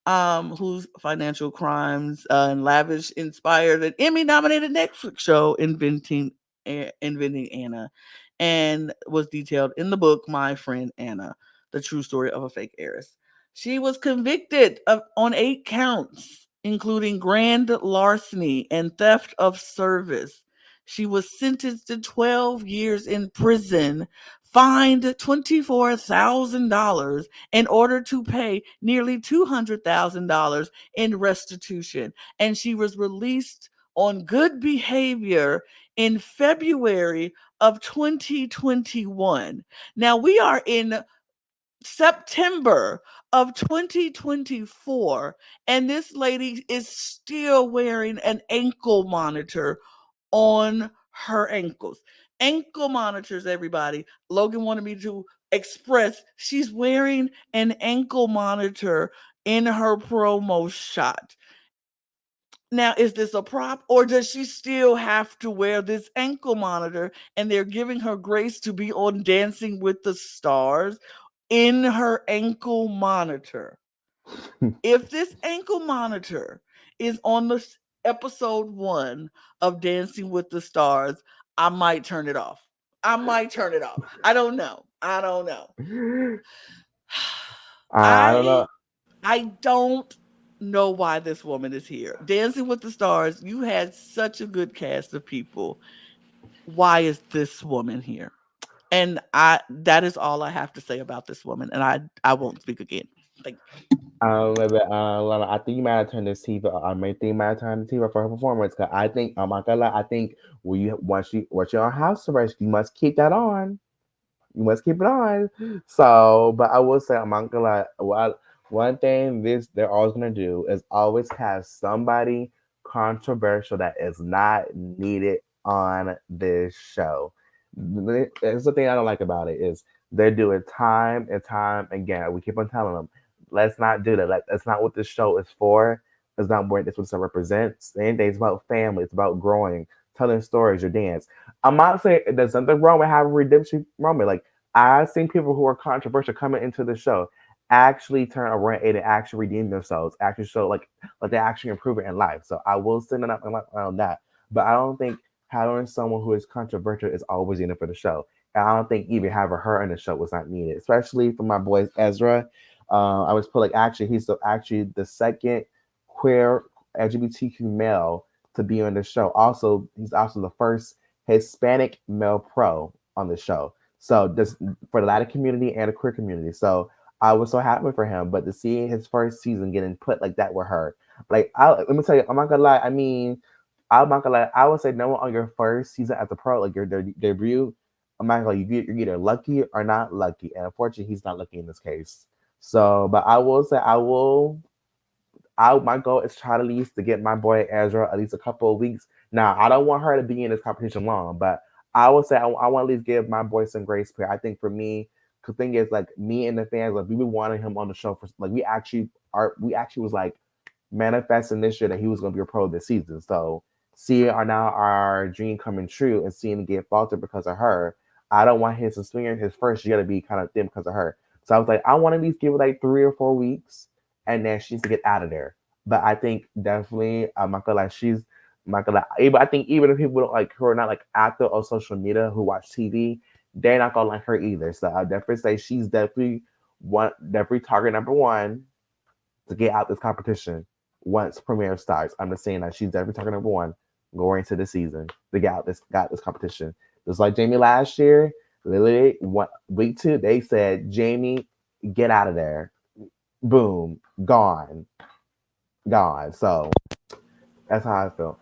whose financial crimes and lavish inspired an Emmy-nominated Netflix show inventing Anna, and was detailed in the book My Friend Anna, the true story of a fake heiress. She was convicted on 8 counts, including grand larceny and theft of service. She was sentenced to 12 years in prison, fined $24,000 in order to pay nearly $200,000 in restitution. And she was released on good behavior in February of 2021. Now we are in September of 2024, and this lady is still wearing an ankle monitor on her ankles. Ankle monitors, everybody. Logan wanted me to express she's wearing an ankle monitor in her promo shot. Now, is this a prop or does she still have to wear this ankle monitor and they're giving her grace to be on Dancing with the Stars in her ankle monitor? If this ankle monitor is on the episode 1 of Dancing with the Stars, I might turn it off. I might turn it off. I don't know. I don't know.
I don't
I
know.
I don't know why this woman is here. Dancing with the Stars, you had such a good cast of people. Why is this woman here? And I that is all I have to say about this woman, and I won't speak again. Thank
Lana, I think you might have turned this TV. I may think you might have turned the TV for her performance. Cause I think I'm not gonna lie. I think when you once you're on house arrest, you must keep that on. You must keep it on. So, but I will say, I'm not gonna lie. One thing this they're always gonna do is always have somebody controversial that is not needed on this show. That's the thing I don't like about it is they do it time and time again. We keep on telling them, let's not do that. That's not what this show is for. It's not what this show represents. The end of the day, it's about family. It's about growing, telling stories, your dance. I'm not saying there's nothing wrong with having a redemption moment. Like I've seen people who are controversial coming into the show actually turn a 180 and actually redeem themselves, actually show like they actually improve it in life. So I will send it up around that. But I don't think having someone who is controversial is always needed for the show. And I don't think even having her in the show was not needed, especially for my boy Ezra. I was put like actually actually the second queer LGBTQ male to be on the show. Also, he's also the first Hispanic male pro on the show. So this for the Latin community and the queer community. So I was so happy for him. But to see his first season getting put like that with her, let me tell you, I'm not gonna lie. I mean, I'm not gonna lie. I would say no one on your first season as a pro, like your debut. I'm not gonna lie. You're either lucky or not lucky, and unfortunately, he's not lucky in this case. So, but I will say I will. I My goal is try to at least to get my boy Ezra at least a couple of weeks. Now I don't want her to be in this competition long, but I would say I want to at least give my boy some grace period. I think for me, the thing is like me and the fans, like we been wanting him on the show for like we actually was like manifesting this year that he was going to be a pro this season. So seeing our now our dream coming true and seeing it get faltered because of her, I don't want his experience his first year to be kind of thin because of her. So I was like, I want to at least give it like 3 or 4 weeks, and then she needs to get out of there. But I think definitely I'm not gonna lie, I'm not gonna lie. I think even if people don't like who are not like active on social media who watch TV, they're not gonna like her either. So I definitely say she's definitely target number one to get out this competition once premiere starts. I'm just saying that she's definitely target number one going into the season to get this competition. Just like Jamie last year, literally week 2, they said, Jamie, get out of there. Boom, gone. Gone. So that's how I feel.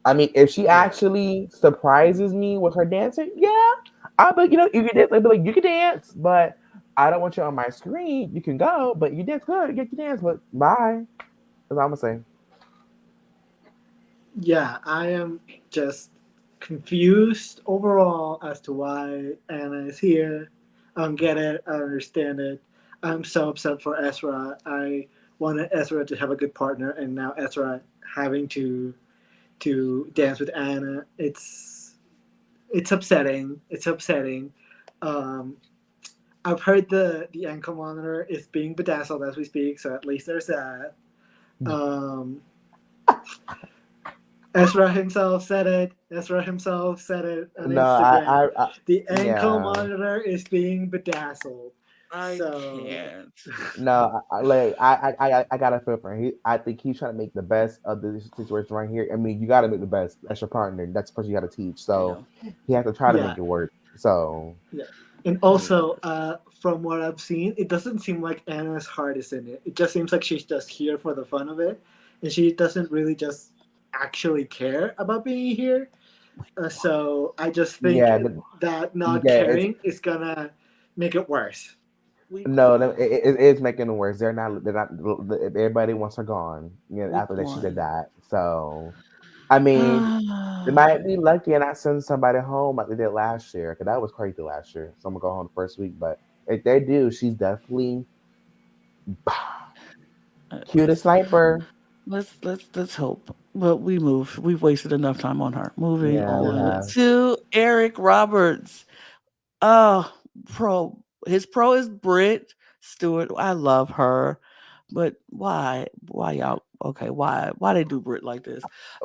I mean, if she
yeah.
actually surprises me with her dancing, yeah, I'll be, you can dance. I'll be like, you can dance, but I don't want you on my screen. You can go, but you dance good. You can dance, but bye. That's what I'm gonna say.
Yeah, I am just confused overall as to why Anna is here. I don't get it. I don't understand it. I'm so upset for Ezra. I wanted Ezra to have a good partner, and now Ezra having to dance with Anna. It's upsetting. It's upsetting. Um, I've heard the ankle monitor is being bedazzled as we speak, so at least there's that. Um, Ezra himself said it. Ezra himself said it on
No,
Instagram. The ankle
yeah.
monitor is being bedazzled.
I
So,
can't.
No, I gotta feel for him. I think he's trying to make the best of the situation right here. I mean, you gotta make the best. That's your partner. That's the person you gotta teach. So
Yeah.
he has to try to
yeah,
make it work. So
yeah. And
Yeah.
also, from what I've seen, it doesn't seem like Anna's heart is in it. It just seems like she's just here for the fun of it, and she doesn't really just actually care about being here. So I just think
yeah, but
that not
yeah, it's
caring is gonna make it worse.
Week
no,
one.
it is making it worse. They're not. Everybody wants her gone.
Week
After that she did
one.
that. So I mean, they might be lucky and not send somebody home like they did last year, because that was crazy last year. Someone go home the first week, but if they do, she's definitely cute as
Let's
sniper.
let's hope. But we move. We've wasted enough time on her. Moving
Yeah, we
on
have.
to Eric Roberts. Oh, pro. His pro is Britt Stewart. I love her, but why? Why y'all? Okay, why? Why they do Britt like this?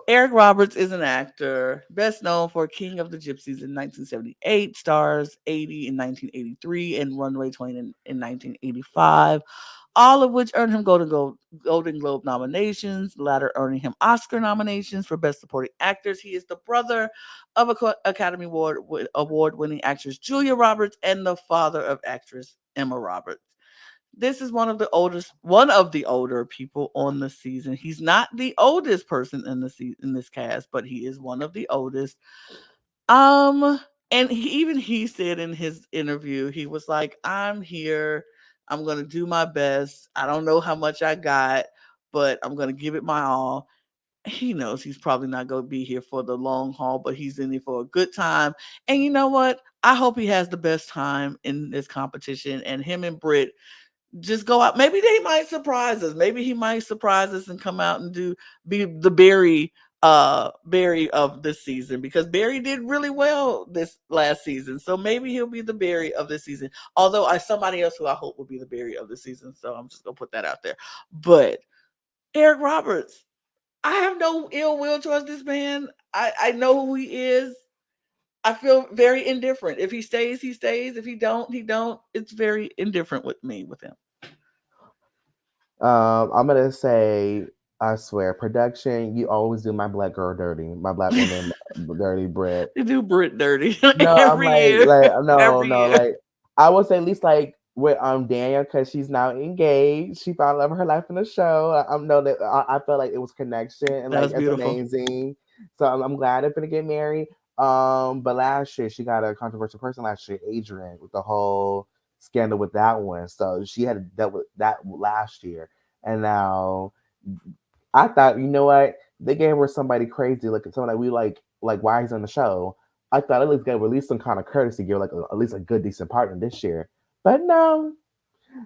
Eric Roberts is an actor, best known for King of the Gypsies in 1978, Stars 80 in 1983, and Runway 20 in 1985, all of which earned him Golden Globe nominations, the latter earning him Oscar nominations for Best Supporting Actors. He is the brother of Academy Award winning actress Julia Roberts and the father of actress Emma Roberts. this is one of the older people on the season. He's not the oldest person in in this cast, but he is one of the oldest. Um, and he said in his interview, he was like, "I'm here. I'm gonna do my best. I don't know how much I got, but I'm gonna give it my all." He knows he's probably not going to be here for the long haul, but he's in it for a good time. And you know what? I hope he has the best time in this competition. And him and Britt just go out. Maybe they might surprise us. Maybe he might surprise us and come out and be the Barry of this season, because Barry did really well this last season. So maybe he'll be the Barry of this season. Although I somebody else who I hope will be the Barry of the season. So I'm just gonna put that out there. But Eric Roberts, I have no ill will towards this man. I know who he is. I feel very indifferent. If he stays, he stays. If he don't, he don't. It's very indifferent with me with him.
I'm gonna say, I swear, production. You always do my black girl dirty, my black woman dirty, Brett.
They do Brit dirty
No, I'm
every year.
like no,
Every
no,
year.
like I would say at least like with Daniel, because she's now engaged. She found love of her life in the show. I'm know that I felt like it was connection and
That
like
was
it's
beautiful.
amazing. So I'm glad they're gonna get married. But last year she got a controversial person last year, Adrian, with the whole scandal with that one. So she had dealt with that last year, and now I thought, you know what? They gave her somebody crazy, like someone that we like why he's on the show. I thought at least gave her at least some kind of courtesy, give her like at least a good, decent partner this year. But no,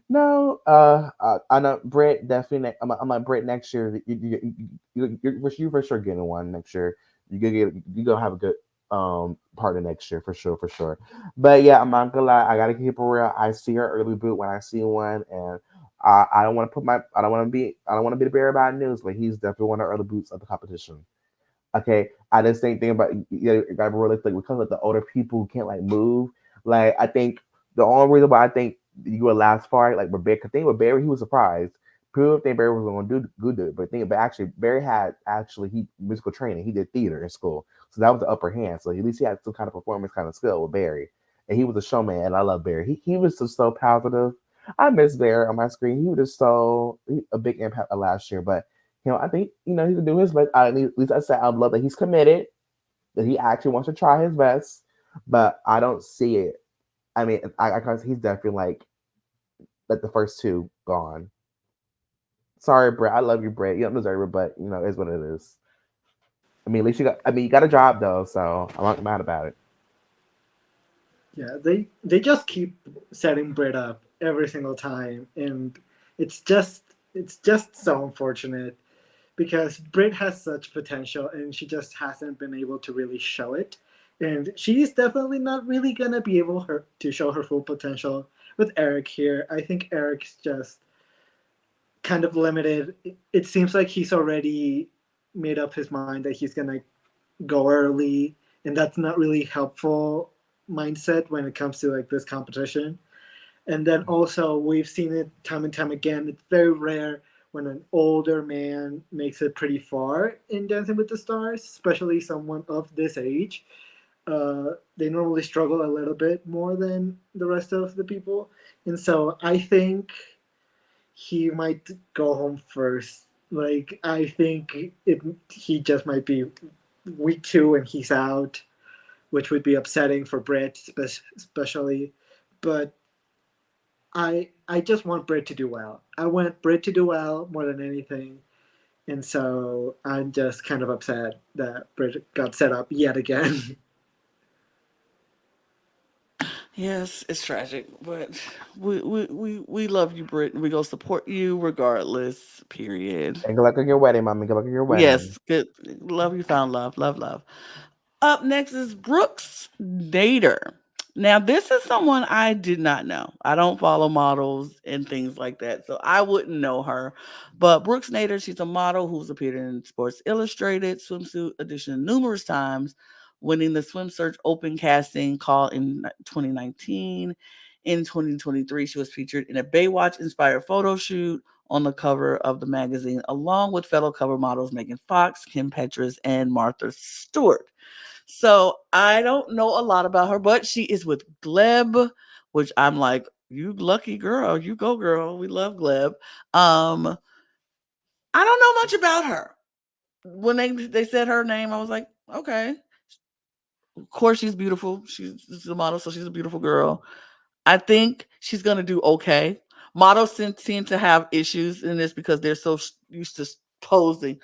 no. I know Brett definitely. I'm like Brett next year. You for sure getting one next year. You gonna have a good partner next year for sure, for sure. But yeah, I'm not gonna lie. I gotta keep it real. I see her early boot when I see one, and I don't want to I don't want to be the bearer of bad news, but he's definitely one of the early boots of the competition. Okay, I just think thing about you gotta be realistic because of the older people who can't like move. Like I think the only reason why I think you were last far, like with Barry, cause think with Barry, he was surprised. People didn't think Barry was going to do good, but think but actually Barry had actually he musical training. He did theater in school, so that was the upper hand. So at least he had some kind of performance kind of skill with Barry, and he was a showman. And I love Barry. He was just so positive. I miss Barry on my screen. He was just a big impact last year, but I think he can do his best. At least I said I love that he's committed, that he actually wants to try his best, but I don't see it. I mean, I cause he's definitely like the first two gone. Sorry, Brett. I love you, Brett. You don't deserve it, but it's what it is. I mean, at least you got. I mean, you got a job though, so I'm not mad about it.
Yeah, they just keep setting Brit up every single time, and it's just it's just so unfortunate because Brit has such potential and she just hasn't been able to really show it. And she's definitely not really gonna be able to show her full potential with Eric here. I think Eric's just kind of limited. It seems like he's already made up his mind that he's gonna go early, and that's not really helpful mindset when it comes to like this competition. And then also we've seen it time and time again. It's very rare when an older man makes it pretty far in Dancing with the Stars, especially someone of this age. They normally struggle a little bit more than the rest of the people, and so I think he might go home first. Like I think he just might be week two and he's out, which would be upsetting for Brett especially. But I just want Britt to do well. I want Britt to do well more than anything. And so I'm just kind of upset that Britt got set up yet again.
Yes, it's tragic, but we love you, Britt, and we gonna support you regardless. Period.
And good luck on your wedding, mommy. Good luck on your wedding.
Yes, good. Love you found love. Love, love. Up next is Brooks Nader. Now, this is someone I did not know. I don't follow models and things like that, so I wouldn't know her. But Brooks Nader, she's a model who's appeared in Sports Illustrated swimsuit edition numerous times, winning the Swim Search Open casting call in 2019. In 2023, she was featured in a Baywatch inspired photo shoot on the cover of the magazine, along with fellow cover models Megan Fox, Kim Petras, and Martha Stewart. So I don't know a lot about her, but she is with Gleb, which I'm like, You lucky girl. You go, girl. We love Gleb. Um, I don't know much about her. When they said her name, I was like, okay. Of course, she's beautiful. She's a model, so she's a beautiful girl. I think she's gonna do okay. Models seem to have issues in this because they're so used to posing.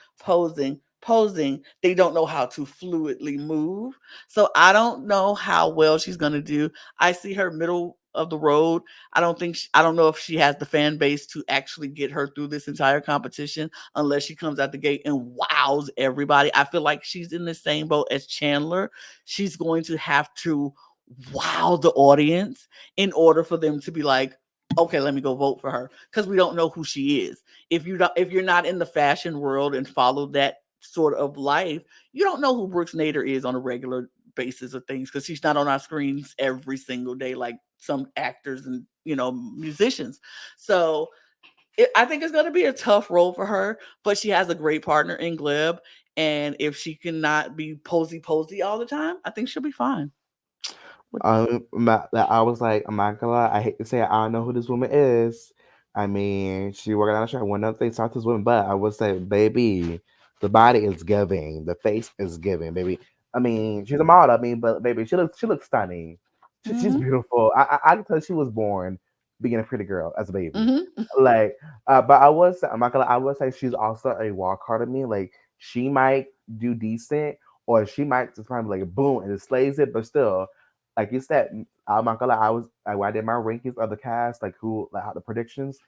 They don't know how to fluidly move. So I don't know how well she's gonna do. I see her middle of the road. I don't know if she has the fan base to actually get her through this entire competition unless she comes out the gate and wows everybody. I feel like she's in the same boat as Chandler. She's going to have to wow the audience in order for them to be like, okay, let me go vote for her, because we don't know who she is. If you're not in the fashion world and follow that sort of life, you don't know who Brooks Nader is on a regular basis of things, because she's not on our screens every single day like some actors and musicians. So I think it's going to be a tough role for her, but she has a great partner in Gleb, and if she cannot be posy all the time, I think she'll be fine.
I was like, I'm not gonna lie, I hate to say it, I don't know who this woman is. I mean, she working on a show. One of the things talk to this woman, but I would say, baby, the body is giving, the face is giving, baby. I mean, she's a model. I mean, but baby, she looks stunning. She's
Mm-hmm.
beautiful. I can tell she was born being a pretty girl as a baby.
Mm-hmm.
Like, but I'm not gonna lie, I would say she's also a wild card of me. Like, she might do decent, or she might just probably like boom and it slays it, but still like you said, I'm not gonna lie, I was like when I did my rankings of the cast, like who like how the predictions,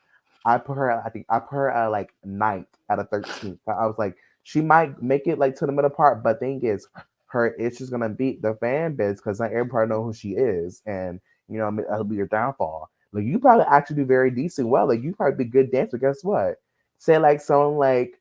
I think I put her at like ninth out of 13. I was like, she might make it like to the middle part, but thing is, her issue's gonna beat the fan base because not everybody know who she is, and I mean, that'll be your downfall. Like you probably actually do very decent well. Like you probably be a good dancer. Guess what? Say like someone like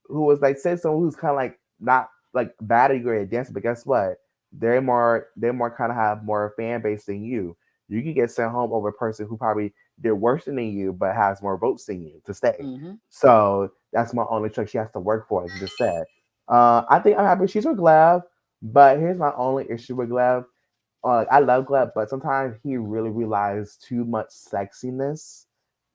who was like say someone who's kind of like not like bad at great at dancing, but guess what? They more kind of have more fan base than you. You can get sent home over a person who probably did worse than you but has more votes than you to stay.
Mm-hmm.
So that's my only trick she has to work for, as you just said. I think I'm happy she's with Glav, but here's my only issue with Glav. I love Gleb, but sometimes he really relies too much sexiness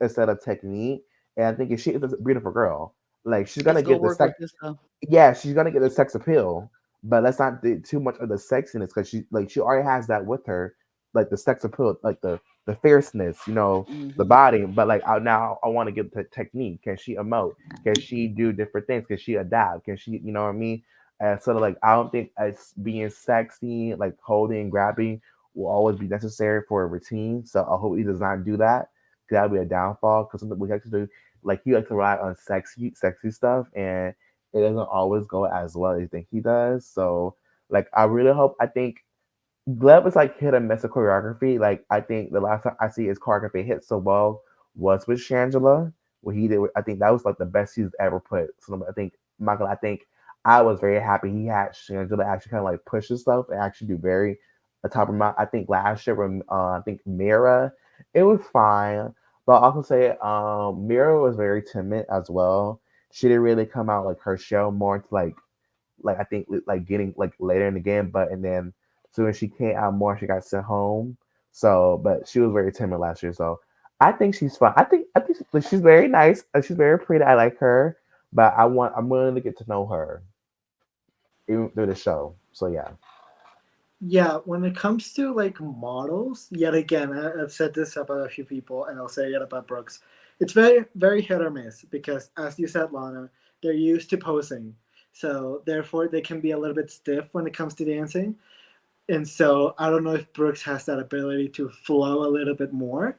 instead of technique. And I think if she is a beautiful girl, like she's
Let's
gonna
go
get the
work
sex.
with this stuff.
Yeah, she's gonna get the sex appeal, but let's not do too much of the sexiness because she already has that with her, like the sex appeal, like the fierceness, the
Mm-hmm.
body. But like now I want to get the technique. Can she emote? Can she do different things? Can she adapt? Can she, you know what I mean? And sort of like I don't think as being sexy, like holding, grabbing, will always be necessary for a routine. So I hope he does not do that. That'll be a downfall because something we like to do, like he likes to rely on sexy stuff, and it doesn't always go as well as you think he does. So like I really hope I think Gleb is like hit or miss of choreography. Like I think the last time I see his choreography hit so well was with Shangela. What he did, I think that was like the best he's ever put. So I think Michael, I think I was very happy he had Shangela actually kind of like push himself and actually do very the top of my. I think last year when I think Mira, it was fine, but I'll also say Mira was very timid as well. She didn't really come out like her show more to like I think like getting like later in the game, but and then as soon as she came out more, she got sent home. So, but she was very timid last year. So, I think she's fun. I think she's very nice. She's very pretty. I like her, but I'm willing to get to know her even through the show. So yeah.
Yeah, when it comes to like models, yet again, I've said this about a few people, and I'll say it about Brooks. It's very, very hit or miss because, as you said, Lana, they're used to posing, so therefore they can be a little bit stiff when it comes to dancing. And so I don't know if Brooks has that ability to flow a little bit more.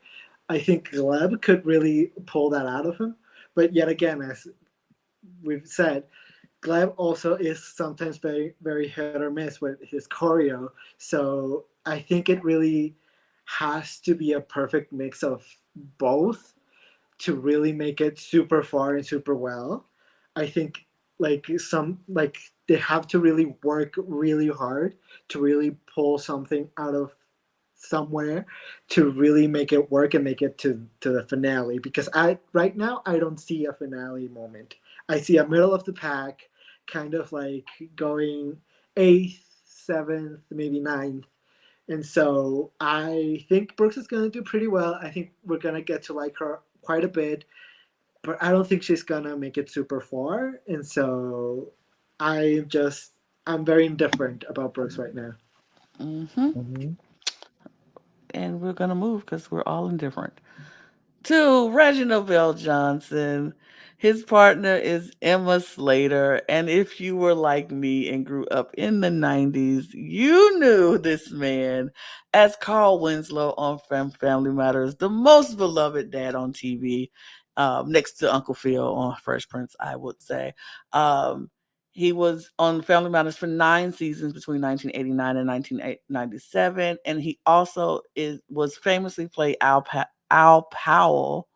I think Gleb could really pull that out of him, but yet again, as we've said, Gleb also is sometimes very very hit or miss with his choreo. So I think it really has to be a perfect mix of both to really make it super far and super well. I think like they have to really work really hard to really pull something out of somewhere to really make it work and make it to the finale, because I right now I don't see a finale moment. I see a middle of the pack kind of like going eighth, seventh, maybe ninth, And so I think Brooks is going to do pretty well. I think we're going to get to like her quite a bit, but I don't think she's going to make it super far. And so I'm very indifferent about Brooks right now.
Hmm.
Hmm.
And we're gonna move because we're all indifferent. To Reginald Bell Johnson. His partner is Emma Slater. And if you were like me and grew up in the 90s, you knew this man as Carl Winslow on Family Matters, the most beloved dad on TV, next to Uncle Phil on Fresh Prince, I would say. Um, he was on Family Matters for 9 seasons between 1989 and 1997, and he also was famously played Al Powell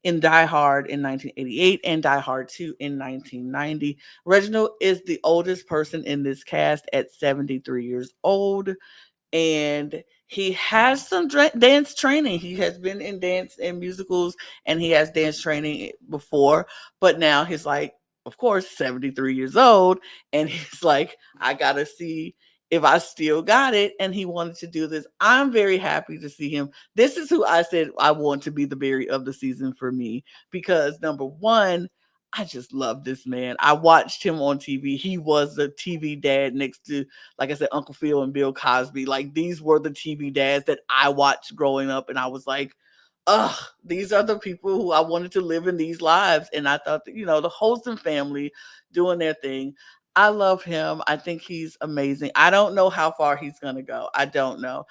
in Die Hard in 1988 and Die Hard 2 in 1990. Reginald is the oldest person in this cast at 73 years old, and he has some dance training. He has been in dance and musicals, and he has dance training before, but now he's like, of course, 73 years old, and he's like, I gotta see if I still got it. And he wanted to do this. I'm very happy to see him. This is who I said I want to be the berry of the season for me, because number one, I just love this man. I watched him on TV. He was the TV dad next to, like I said, Uncle Phil and Bill Cosby. Like, these were the TV dads that I watched growing up, and I was like, ugh, these are the people who I wanted to live in these lives. And I thought that, the Holston family doing their thing. I love him. I think he's amazing. I don't know how far he's gonna go. I don't know.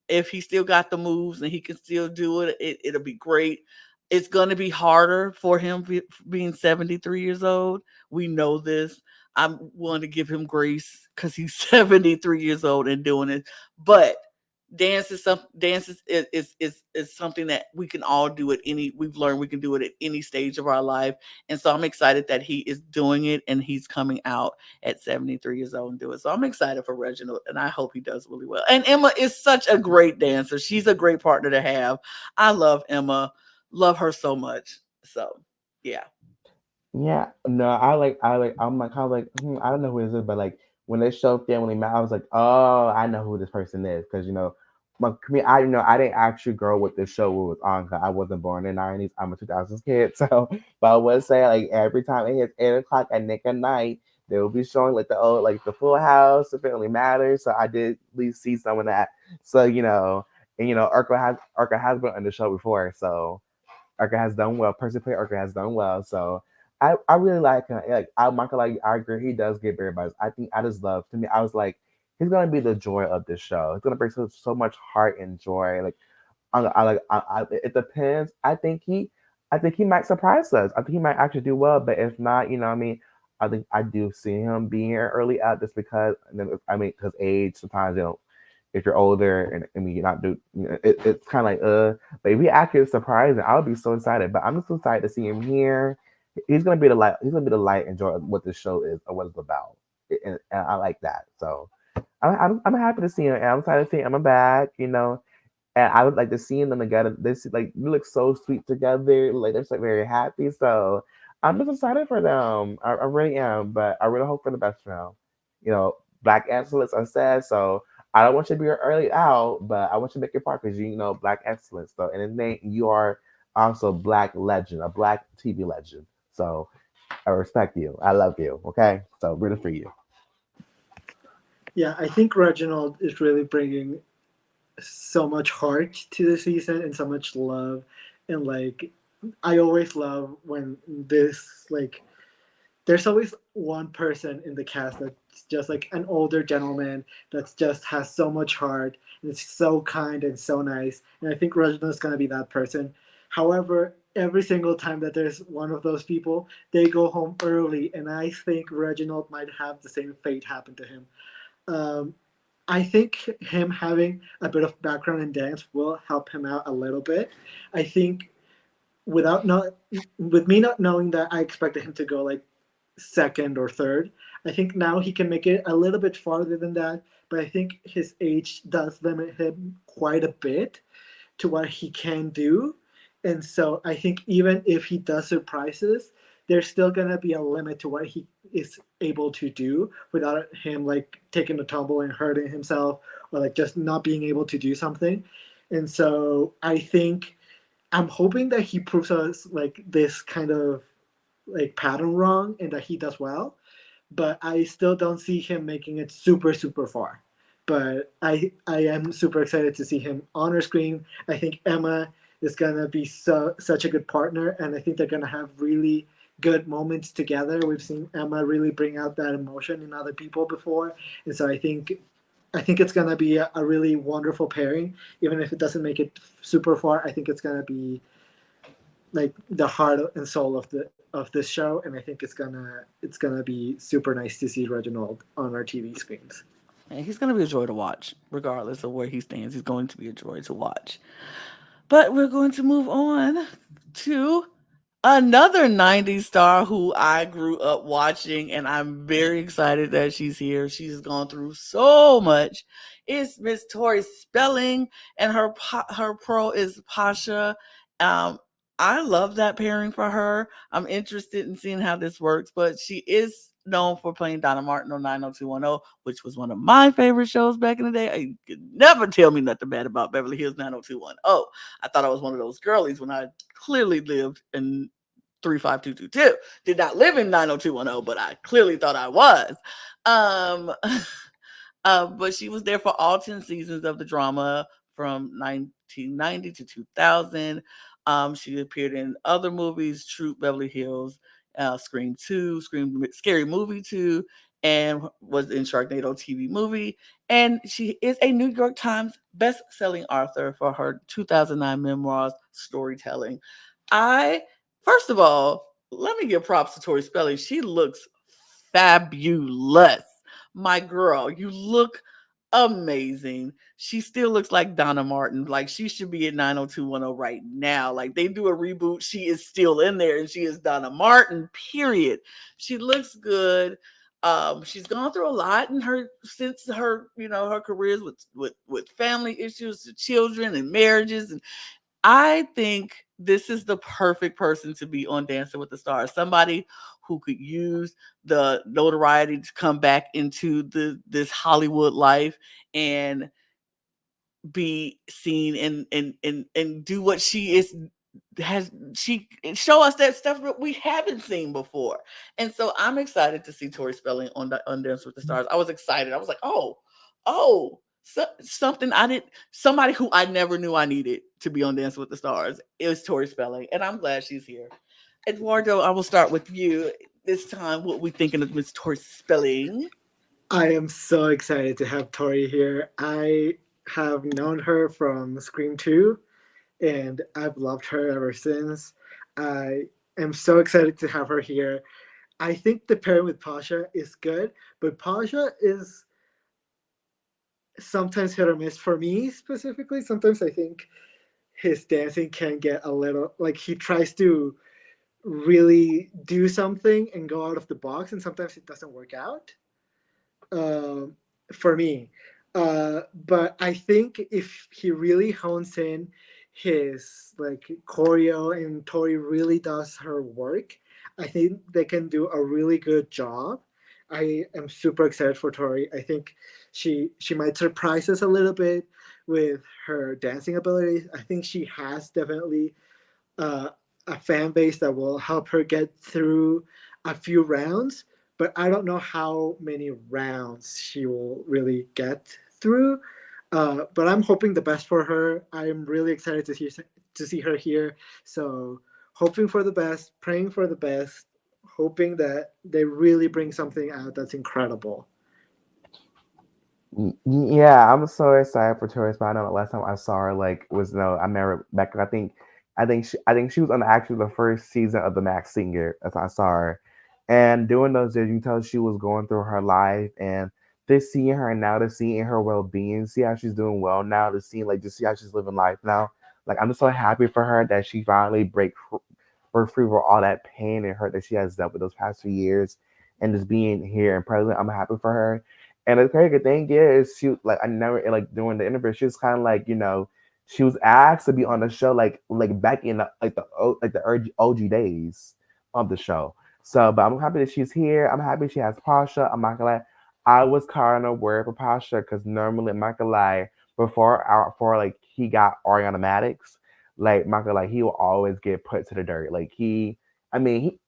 If he still got the moves and he can still do it, it'll be great. It's going to be harder for him being 73 years old. We know this. I'm willing to give him grace because he's 73 years old and doing it. But dance is something that we can all do at any. We've learned we can do it at any stage of our life, and so I'm excited that he is doing it and he's coming out at 73 years old and do it. So I'm excited for Reginald, and I hope he does really well. And Emma is such a great dancer. She's a great partner to have. I love Emma, love her so much. So yeah.
Yeah, no, I'm like kind of like I don't know who this is, but like when they showed Family Man, I was like, oh, I know who this person is because I I didn't actually grow with this show was on. 'Cause I wasn't born in the '90s. I'm a 2000s kid, so but I would say like every time it hits 8 o'clock at nick at night, they will be showing like the old like the Full House, the Family Matters. So I did at least see some of that. So and Urkel has been on the show before, so. Urkel has done well. Percy Play Urkel has done well. So I really like him. Like Michael, like I agree, he does get very buzz. I think I just love to me. I was like, he's gonna be the joy of this show. It's gonna bring so much heart and joy. Like it depends. I think he might surprise us. I think he might actually do well. But if not, what I mean, I think I do see him being here early out just because. Because age sometimes if you're older and you're not it's kind of like but if he actually is surprising, I would be so excited. But I'm just so excited to see him here. He's gonna be the light. He's gonna be the light and joy of what this show is or what it's about, and I like that. So I'm happy to see him. And I'm excited to see him back. And I would like to see them together. Like you look so sweet together. Like they're so very happy. So I'm just excited for them. I really am. But I really hope for the best for them. Black excellence are sad. So I don't want you to be early out, but I want you to make your part because black excellence. So and then you are also black legend, a black TV legend. So I respect you. I love you. Okay. So rooting for you.
Yeah, I think Reginald is really bringing so much heart to the season and so much love. And like, I always love when there's always one person in the cast that's just like an older gentleman that just has so much heart and it's so kind and so nice. And I think Reginald's going to be that person. However, every single time that there's one of those people, they go home early. And I think Reginald might have the same fate happen to him. Um, I think him having a bit of background in dance will help him out a little bit. I think without not with me not knowing that, I expected him to go like second or third. I think now he can make it a little bit farther than that, but I think his age does limit him quite a bit to what he can do. And so I think even if he does surprises, there's still gonna be a limit to what he is able to do without him like taking a tumble and hurting himself or like just not being able to do something. And so I think I'm hoping that he proves us like this kind of like pattern wrong and that he does well, but I still don't see him making it super far. But I am super excited to see him on our screen. I think Emma is gonna be such a good partner, and I think they're gonna have really good moments together. We've seen Emma really bring out that emotion in other people before, and so I think it's gonna be a really wonderful pairing. Even if it doesn't make it super far, I think it's gonna be like the heart and soul of this show, and I think it's gonna be super nice to see Reginald on our TV screens.
And he's going to be a joy to watch, regardless of where he stands. He's going to be a joy to watch. But we're going to move on to another 90s star who I grew up watching, and I'm very excited that she's here. She's gone through so much. It's Miss Tori Spelling, and her pro is Pasha. Um, I love that pairing for her. I'm interested in seeing how this works, but she is known for playing Donna Martin on 90210, which was one of my favorite shows back in the day. I could never tell me nothing bad about Beverly Hills 90210. I thought I was one of those girlies when I clearly lived in 35222. Did not live in 90210, but I clearly thought I was. Um, but she was there for all 10 seasons of the drama from 1990 to 2000. She appeared in other movies, Troop Beverly Hills, Scream 2, Scream Scary Movie 2, and was in Sharknado TV movie. And she is a New York Times best-selling author for her 2009 memoirs, Storytelling. I First of all, let me give props to Tori Spelling. She looks fabulous. My girl, you look amazing. She still looks like Donna Martin. Like she should be at 90210 right now. Like they do a reboot, she is still in there and she is Donna Martin, period. She looks good. She's gone through a lot in her since her careers with family issues, the children and marriages, and I think this is the perfect person to be on Dancing with the Stars. Somebody who could use the notoriety to come back into this Hollywood life and be seen and do what she is has she show us that stuff that we haven't seen before. And so I'm excited to see Tori Spelling on Dance with the Stars. I was excited. I was like, something I didn't somebody who I never knew I needed to be on Dance with the Stars. It was Tori Spelling, and I'm glad she's here. Eduardo, I will start with you this time. What we thinking of Miss Tori Spelling?
I am so excited to have Tori here. I have known her from Scream 2, and I've loved her ever since. I am so excited to have her here. I think the pairing with Pasha is good, but Pasha is sometimes hit or miss for me specifically. Sometimes I think his dancing can get a little like he tries to really do something and go out of the box, and sometimes it doesn't work out um, for me. But I think if he really hones in his like choreo and Tori really does her work, I think they can do a really good job. I am super excited for Tori. I think she might surprise us a little bit with her dancing abilities. I think she has definitely uh, a fan base that will help her get through a few rounds, but I don't know how many rounds she will really get through. But I'm hoping the best for her. I'm really excited to see her here. So hoping for the best, praying for the best, hoping that they really bring something out that's incredible.
Yeah, I'm so excited for Tori Spelling. I know the last time I saw her was no, I remember back. I think she was on actually the first season of The Masked Singer as I saw her, and during those days you tell she was going through her life and just seeing her now, to seeing her well being, see how she's doing well now, to see just see how she's living life now. Like I'm just so happy for her that she finally broke free from all that pain and hurt that she has dealt with those past 2 years, and just being here and present. I'm happy for her. And the crazy thing is, she like I never like during the interview, she was kind of she was asked to be on the show back in the OG days of the show. So, but I'm happy that she's here. I'm happy she has Pasha. I'm not gonna lie. I was kind of worried for Pasha because normally Michael like before like he got Ariana Maddox, like Michael like he will always get put to the dirt. Like I mean,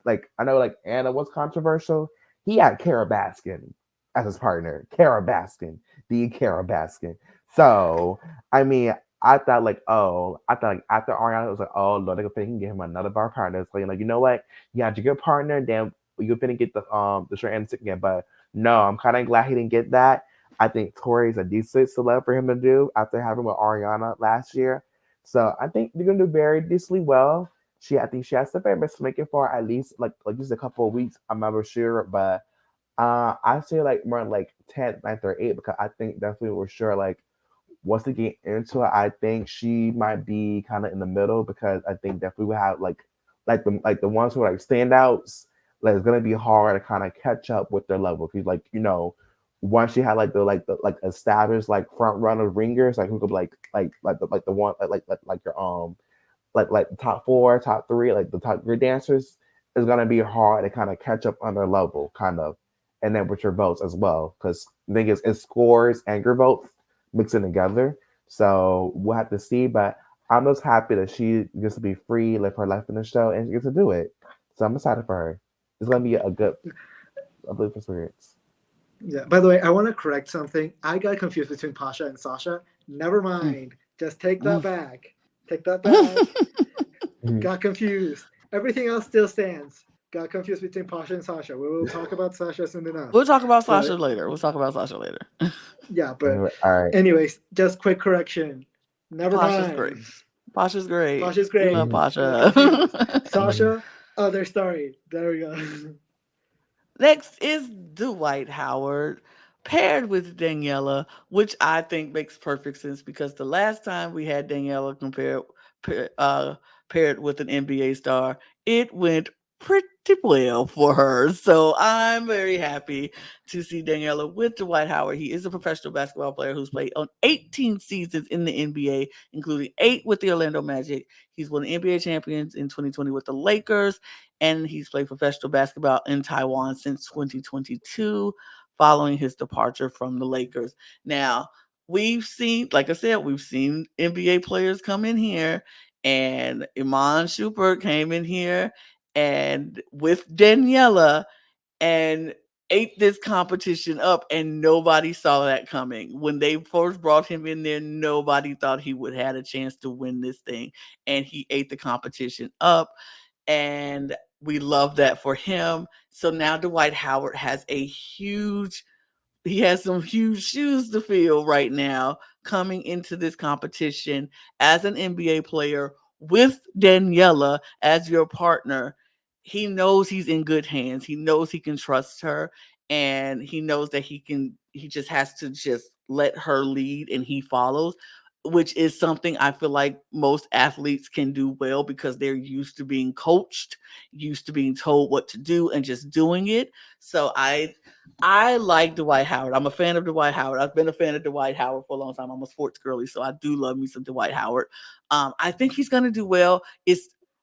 like I know like Anna was controversial. He had Kara Baskin as his partner, Kara Baskin, the Kara Baskin. So I mean, I thought like after Ariana it was like, oh Lord, they can get him another bar partner. So you're like, you know what? You had your good partner, then you're gonna get the short end stick again. But no, I'm kind of glad he didn't get that. I think Tori's a decent celeb for him to do after having with Ariana last year. So I think they're gonna do very decently well. I think she has the famous to make it for at least like just a couple of weeks. I'm never sure, but I say like more like 10th, 9th, or 8th because I think definitely we're sure like once they get into it, I think she might be kind of in the middle because I think definitely we have like the ones who are like standouts. Like it's gonna be hard to kind of catch up with their level because like once you had like the like established like front runner ringers like who could like the one like your like the top four, top three, like the top three dancers is gonna be hard to kind of catch up on their level, kind of, and then with your votes as well, because the thing is, it scores and your votes mixing together. So we'll have to see, but I'm just happy that she gets to be free, live her life in the show, and she gets to do it. So I'm excited for her. It's gonna be a good experience.
Yeah. By the way, I want to correct something. I got confused between Pasha and Sasha. Never mind. Just take that back. Take that back. Got confused. Everything else still stands. Got confused between Pasha and Sasha. We will talk about Sasha soon enough.
We'll talk about Sasha
But
later. We'll talk about Sasha later.
yeah, but
All right.
anyways, just quick correction. Never
Pasha's great.
mind.
Pasha's great.
Pasha's
We
great.
love
Mhm.
Got confused.
Pasha.
Mhm.
Sasha, other story. There we go.
Next is Dwight Howard paired with Daniela, which I think makes perfect sense because the last time we had Daniela pa- uh, paired with an NBA star, it went pretty well for her. So I'm very happy to see Daniela with Dwight Howard. He is a professional basketball player who's played on 18 seasons in the NBA, including 8 with the Orlando Magic. He's won the NBA champions in 2020 with the Lakers, and he's played professional basketball in Taiwan since 2022, following his departure from the Lakers. Now, we've seen, like I said, we've seen NBA players come in here, and Iman Shumpert came in here and with Daniela and ate this competition up, and nobody saw that coming. When they first brought him in there, nobody thought he would have a chance to win this thing, and he ate the competition up, and we love that for him. So now Dwight Howard has he has some huge shoes to fill right now coming into this competition as an NBA player with Daniela as your partner. He knows he's in good hands. He knows he can trust her, and he knows that he just has to just let her lead and he follows, which is something I feel like most athletes can do well because they're used to being coached, used to being told what to do and just doing it. So I like Dwight Howard. I'm a fan of Dwight Howard. I've been a fan of Dwight Howard for a long time. I'm a sports girly, so I do love me some Dwight Howard. I think he's gonna do well.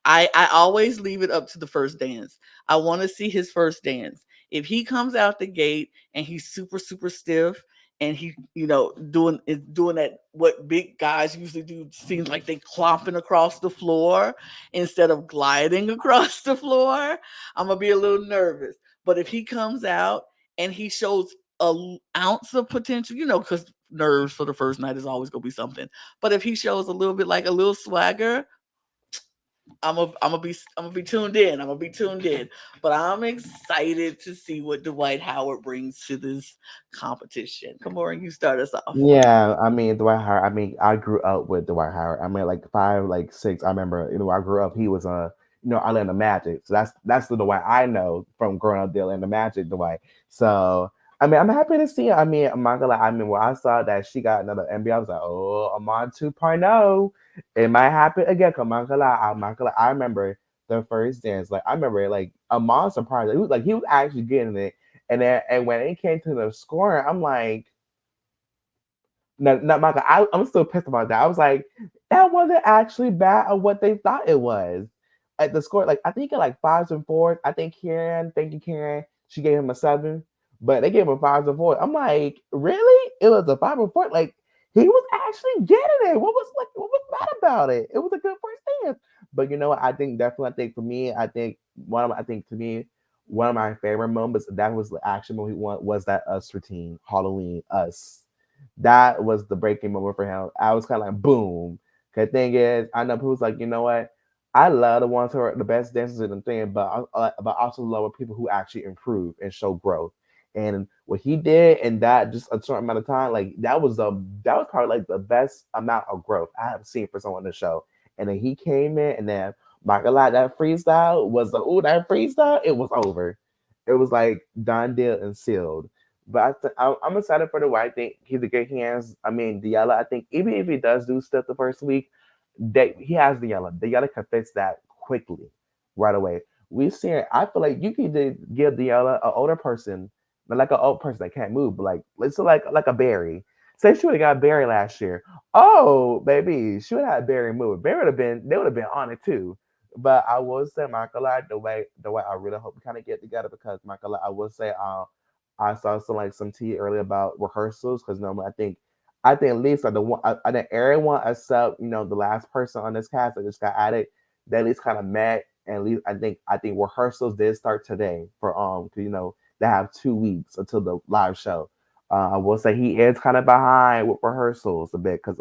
I always leave it up to the first dance. I want to see his first dance. If he comes out the gate and he's super stiff and he doing that what big guys usually do, seems like they clomping across the floor instead of gliding across the floor, I'm gonna be a little nervous. But if he comes out and he shows ounce of potential, because nerves for the first night is always gonna be something. But if he shows a little bit like a little swagger, I'm gonna be tuned in. I'm gonna be tuned in. But I'm excited to see what Dwight Howard brings to this competition. KaMorian, you start us off.
Yeah, I mean Dwight Howard. I mean, I grew up with Dwight Howard. I mean, like five, like six. I remember, I grew up. He was Orlando Magic. So that's the Dwight I know from growing up the Orlando Magic Dwight. So I mean, I'm happy to see. I mean, I'm not gonna lie. I mean, when I saw that she got another NBA, I was like, oh, I'm on 2.0. It might happen again. I'm not gonna lie. I'm not gonna lie. I remember the first dance. Like I remember, like Amon surprised. He was actually getting it. And when it came to the scoring, I'm like. No, not Michael. I'm still pissed about that. I was like, that wasn't actually bad of what they thought it was. At the score, like I think at like fives and fours. I think Karen, thank you, Karen. She gave him a 7. but they gave him 5 support. I'm like, really? It was a 5 report. Like he was actually getting it. What was bad about it? It was a good first dance. But you know what? I think definitely. I think for me, I think I think to me, one of my favorite moments that was the action movie one was that Us routine, Halloween Us. That was the breaking moment for him. I was kind of like boom. The thing is, I know people's like, you know what? I love the ones who are the best dancers in the thing, but I also love people who actually improve and show growth. And what he did in that just a short amount of time, like that was probably like the best amount of growth I have seen for someone in the show. And then he came in, and then my God, that freestyle was the that freestyle. It was over. It was like done deal and sealed. But I'm excited for the white. I think he's a good hands. I mean, the yellow. I think even if he does do stuff the first week, that he has the yellow. The yellow can fix that quickly, right away. We see it. I feel like you can give the yellow an older person, not like an old person that can't move, but like let's say like a Barry. Say she would have got Barry last year. Oh, baby, she would have had Barry move. Barry would have been. They would have been on it too. But I will say, Michael, the way I really hope we kind of get together because Michael, I will say, I saw some tea earlier about rehearsals because normally I think at least like the one I think everyone except the last person on this cast that just got added, they at least kind of met and at least I think rehearsals did start today for 'cause, they have 2 weeks until the live show. I will say he is kind of behind with rehearsals a bit because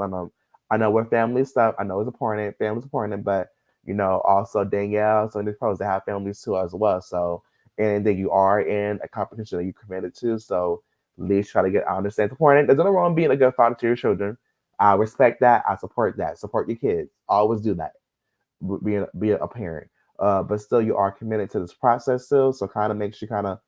I know with family stuff I know it's important, family's important, but also Danielle, so these pros they have families too as well. So and then you are in a competition that you committed to. So at least try to get. I understand it's important. There's nothing wrong being a good father to your children. I respect that. I support that. Support your kids. Always do that. Be a parent. But still, you are committed to this process still. So kind of makes you kind of,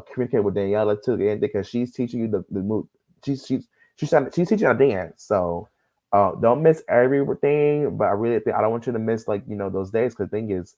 communicate with Daniela too, and because she's teaching you the move. She's teaching you how to dance. So don't miss everything. But I really think I don't want you to miss those days because the thing is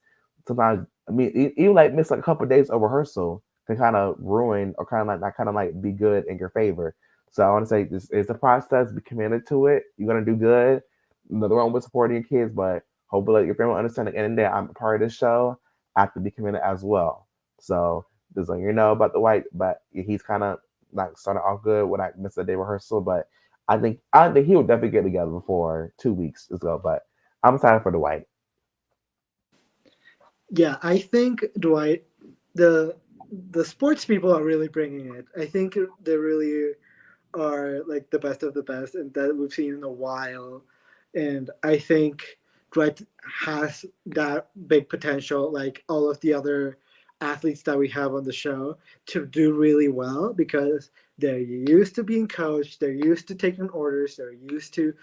sometimes I mean even like miss like a couple of days of rehearsal can kind of ruin or kind of like not kind of like be good in your favor. So I want to say this is the process. Be committed to it. You're gonna do good. Nothing wrong with supporting your kids, but hopefully your family understand at the end of the day, I'm a part of this show. I have to be committed as well. So just like about the white, but he's kind of like started off good when I missed a day rehearsal, but I think he would definitely get together before 2 weeks as well. But I'm excited for the white.
Yeah, I think Dwight, the the sports people are really bringing it. I think they really are like the best of the best, and that we've seen in a while. And I think Dwight has that big potential, like all of the other athletes that we have on the show, to do really well because they're used to being coached, they're used to taking orders, they're used to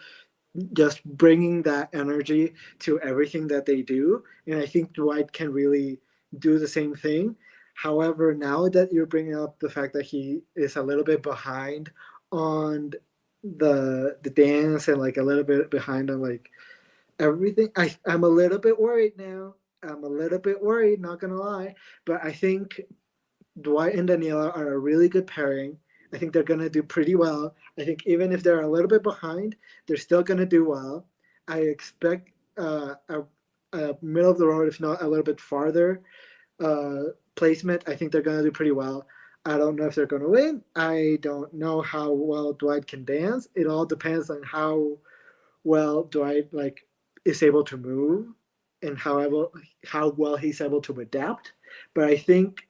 just bringing that energy to everything that they do. And I think Dwight can really do the same thing. However, now that you're bringing up the fact that he is a little bit behind on the dance and like a little bit behind on like everything, I'm a little bit worried now. I'm a little bit worried, not gonna lie. But I think Dwight and Daniela are a really good pairing. I think they're going to do pretty well. I think even if they're a little bit behind, they're still going to do well. I expect a middle of the road, if not a little bit farther placement. I think they're going to do pretty well. I don't know if they're going to win. I don't know how well Dwight can dance. It all depends on how well Dwight like is able to move and how well he's able to adapt. But I think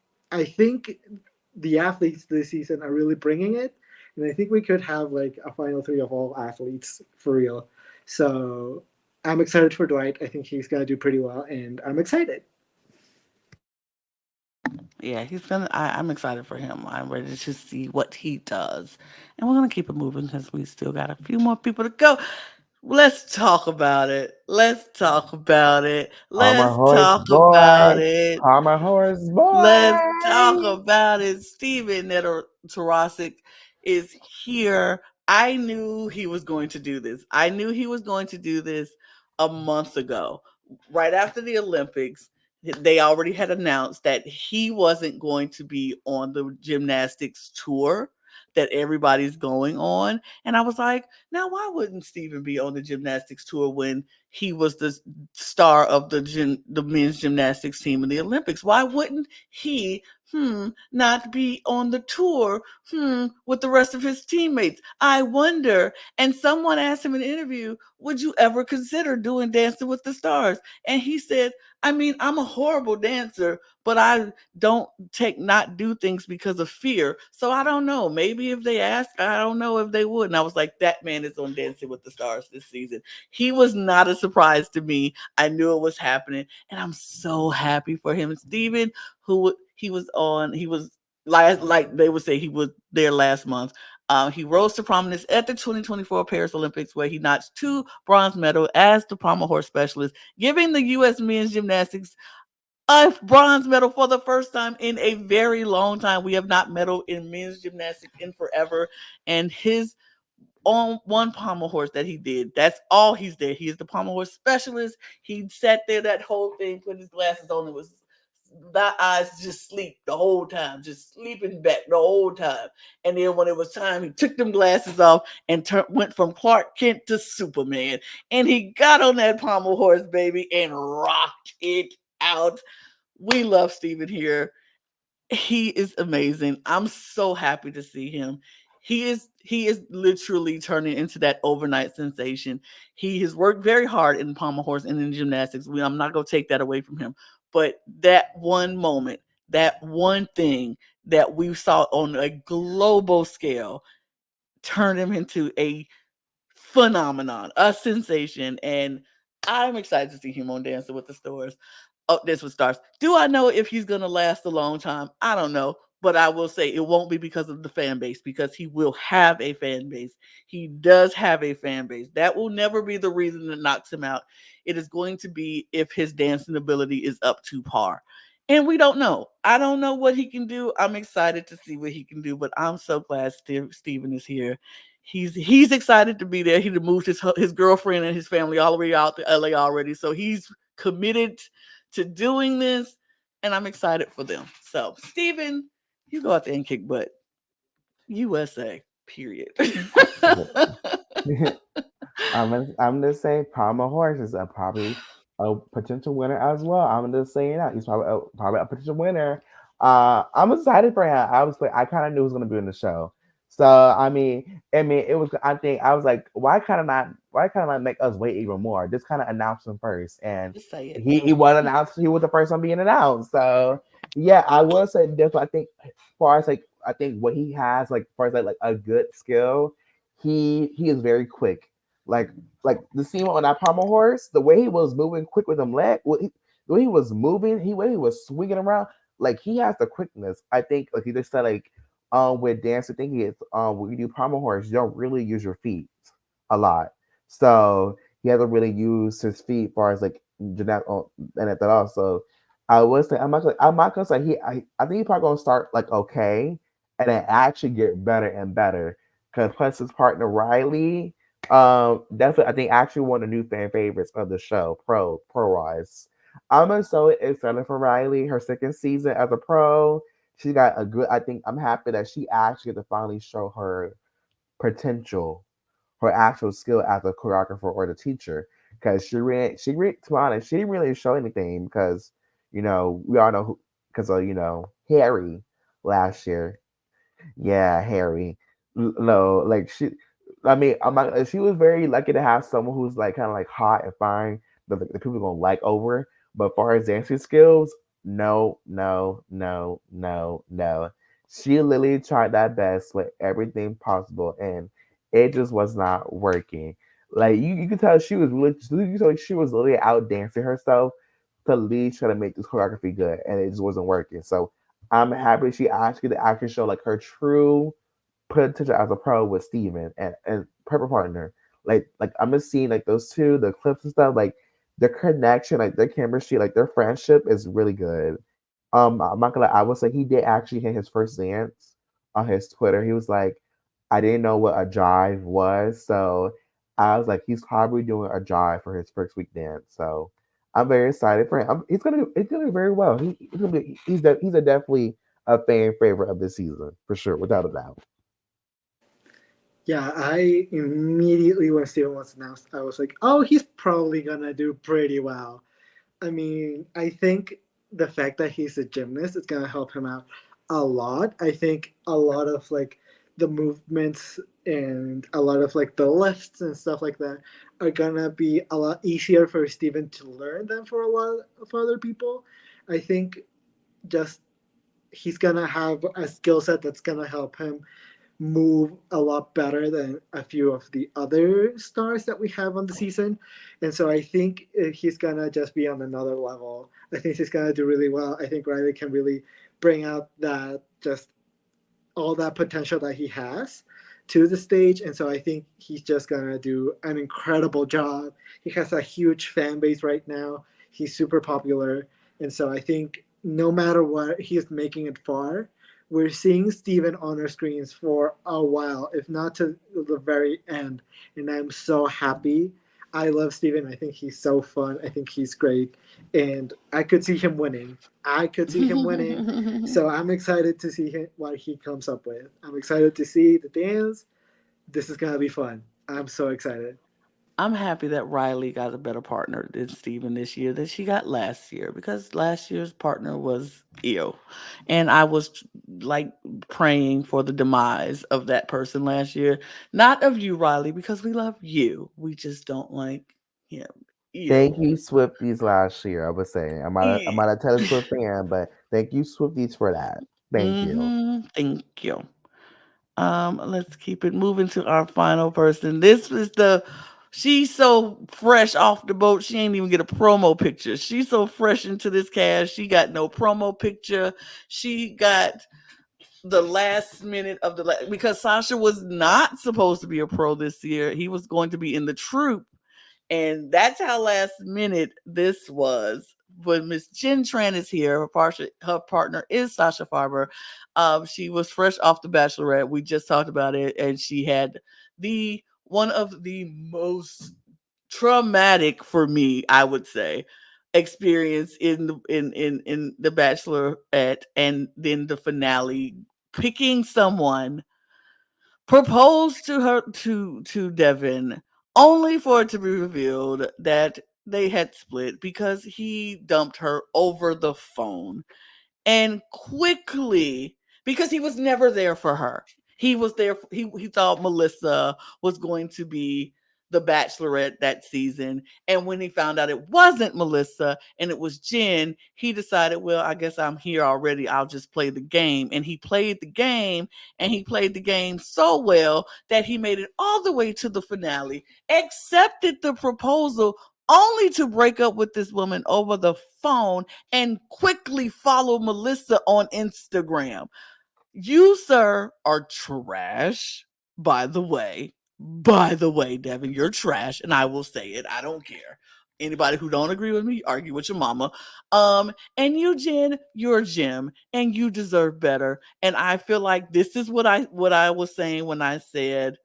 the athletes this season are really bringing it, and I think we could have like a final three of all athletes for real. So I'm excited for Dwight. I think he's gonna do pretty well, and I'm excited.
Yeah, he's gonna. I'm excited for him. I'm ready to see what he does, and we're gonna keep it moving because we still got a few more people to go. Let's talk about it. Let's talk about it.
Armor
Let's
horse
talk about
boy.
it.
Armor horse
Let's talk
boy.
about it. Steven Tarasic is here. I knew he was going to do this. I knew he was going to do this a month ago. Right after the Olympics, they already had announced that he wasn't going to be on the gymnastics tour that everybody's going on. And I was like, now why wouldn't Steven be on the gymnastics tour when he was the star of the men's gymnastics team in the Olympics? Why wouldn't he not be on the tour, with the rest of his teammates. I wonder. And someone asked him in an interview, would you ever consider doing Dancing with the Stars? And he said, I mean, I'm a horrible dancer, but I don't not do things because of fear. So I don't know. Maybe if they ask, I don't know if they would. And I was like, that man is on Dancing with the Stars this season. He was not a surprise to me. I knew it was happening, and I'm so happy for him. Steven, who he was on, he was like they would say he was there last month. He rose to prominence at the 2024 Paris Olympics, where he notched 2 bronze medals as the pommel horse specialist, giving the U.S. men's gymnastics a bronze medal for the first time in a very long time. We have not medaled in men's gymnastics in forever, and his on one pommel horse that he did. That's all he's there. He is the pommel horse specialist. He sat there that whole thing, put his glasses on, and was that eyes just sleep the whole time, just sleeping back the whole time. And then when it was time, he took them glasses off and went from Clark Kent to Superman. And he got on that pommel horse, baby, and rocked it out. We love Steven here. He is amazing. I'm so happy to see him. He is literally turning into that overnight sensation. He has worked very hard in pommel horse and in gymnastics. I'm not going to take that away from him. But that one moment, that one thing that we saw on a global scale turned him into a phenomenon, a sensation, and I'm excited to see him on Dancing with the Stars. Oh, this with Stars. Do I know if he's gonna last a long time? I don't know, but I will say it won't be because of the fan base, because he will have a fan base. He does have a fan base. That will never be the reason that knocks him out. It is going to be if his dancing ability is up to par. And we don't know. I don't know what he can do. I'm excited to see what he can do, but I'm so glad Steven is here. He's excited to be there. He moved his girlfriend and his family all the way out to LA already, so he's committed to doing this, and I'm excited for them. So, Steven, you go out there and kick butt. USA. Period.
I'm just saying, Palmer Horse is probably a potential winner as well. I'm just saying that he's probably a potential winner. I'm excited for him. I kind of knew he was gonna be in the show. So I mean, it was. I think I was like, why kind of not? Why kind of like make us wait even more? Just kind of announce him first, and
Just say it.
he was announced. He was the first one being announced. So yeah, I will say definitely. I think as far as like, I think what he has, like, as far as like a good skill, he is very quick. Like like the scene on that pommel horse, the way he was moving quick with them leg, the way he was moving, way he was swinging around, like he has the quickness. I think like he just said like with dance, I think it's when you do pommel horse, you don't really use your feet a lot. So he hasn't really used his feet as far as like gymnast and at that also. I was say I'm not gonna say I think he's probably gonna start like okay and then actually get better and better. Cause plus his partner Riley, definitely I think actually one of the new fan favorites of the show, pro wise. I'm so excited for Riley, her second season as a pro. She got a good. I think I'm happy that she actually get to finally show her potential, her actual skill as a choreographer or the teacher. Because to be honest, she didn't really show anything because we all know who, because of Harry last year. Yeah, Harry. No, like I mean, she was very lucky to have someone who's like kind of like hot and fine that the people gonna like over. But as far as dancing skills, no, no, no, no, no. She literally tried that best with everything possible, and it just was not working. Like you could tell she was really, you could tell she was literally out dancing herself to lead try to make this choreography good, and it just wasn't working. So I'm happy she actually show like her true potential as a pro with Steven and Purple Partner. Like I'm just seeing like those two, the clips and stuff, like their connection, like their chemistry, like their friendship is really good. I'm not gonna lie, I would say he did actually hit his first dance on his Twitter. He was like, I didn't know what a jive was, so I was like, he's probably doing a jive for his first week dance. So I'm very excited for him. He's gonna do very well. He's a definitely a fan favorite of this season for sure, without a doubt.
Yeah, I immediately when Steven was announced, I was like, oh, he's probably gonna do pretty well. I mean, I think the fact that he's a gymnast is gonna help him out a lot. I think a lot of like the movements and a lot of like the lifts and stuff like that are gonna be a lot easier for Steven to learn than for a lot of other people. I think just he's gonna have a skill set that's gonna help him move a lot better than a few of the other stars that we have on the season. And so I think he's gonna just be on another level. I think he's gonna do really well. I think Riley can really bring out that just all that potential that he has to the stage. And so I think he's just gonna do an incredible job. He has a huge fan base right now. He's super popular. And so I think no matter what, he is making it far. We're seeing Steven on our screens for a while, if not to the very end. And I'm so happy. I love Steven. I think he's so fun. I think he's great. And I could see him winning. I could see him winning. So I'm excited to see what he comes up with. I'm excited to see the dance. This is gonna be fun. I'm so excited.
I'm happy that Riley got a better partner than Steven this year than she got last year because last year's partner was ill. And I was like praying for the demise of that person last year. Not of you, Riley, because we love you. We just don't like him.
Thank
Ew.
you, Swifties, last year. I was saying, I'm
Eh.
not a Taylor Swift fan, but thank you, Swifties, for that. Thank you.
Thank you. Let's keep it moving to our final person. This is the she's so fresh off the boat. She ain't even get a promo picture. She's so fresh into this cast. She got no promo picture. She got the last minute of because Sasha was not supposed to be a pro this year. He was going to be in the troupe, and that's how last minute this was. When Miss Jen Tran is here, her partner is Sasha Farber. She was fresh off the Bachelorette. We just talked about it, and she had the one of the most traumatic for me, I would say, experience in the Bachelorette, and then the finale, picking someone proposed to her to Devin, only for it to be revealed that they had split because he dumped her over the phone and quickly, because he was never there for her. He was there. He thought Melissa was going to be the Bachelorette that season, and when he found out it wasn't Melissa and it was Jen, he decided, well, I guess I'm here already. I'll just play the game, and he played the game, and he played the game so well that he made it all the way to the finale, accepted the proposal, only to break up with this woman over the phone and quickly follow Melissa on Instagram. You, sir, are trash, by the way. By the way, Devin, you're trash, and I will say it. I don't care. Anybody who don't agree with me, argue with your mama. And you, Jen, you're Jim, and you deserve better. And I feel like this is what I was saying when I said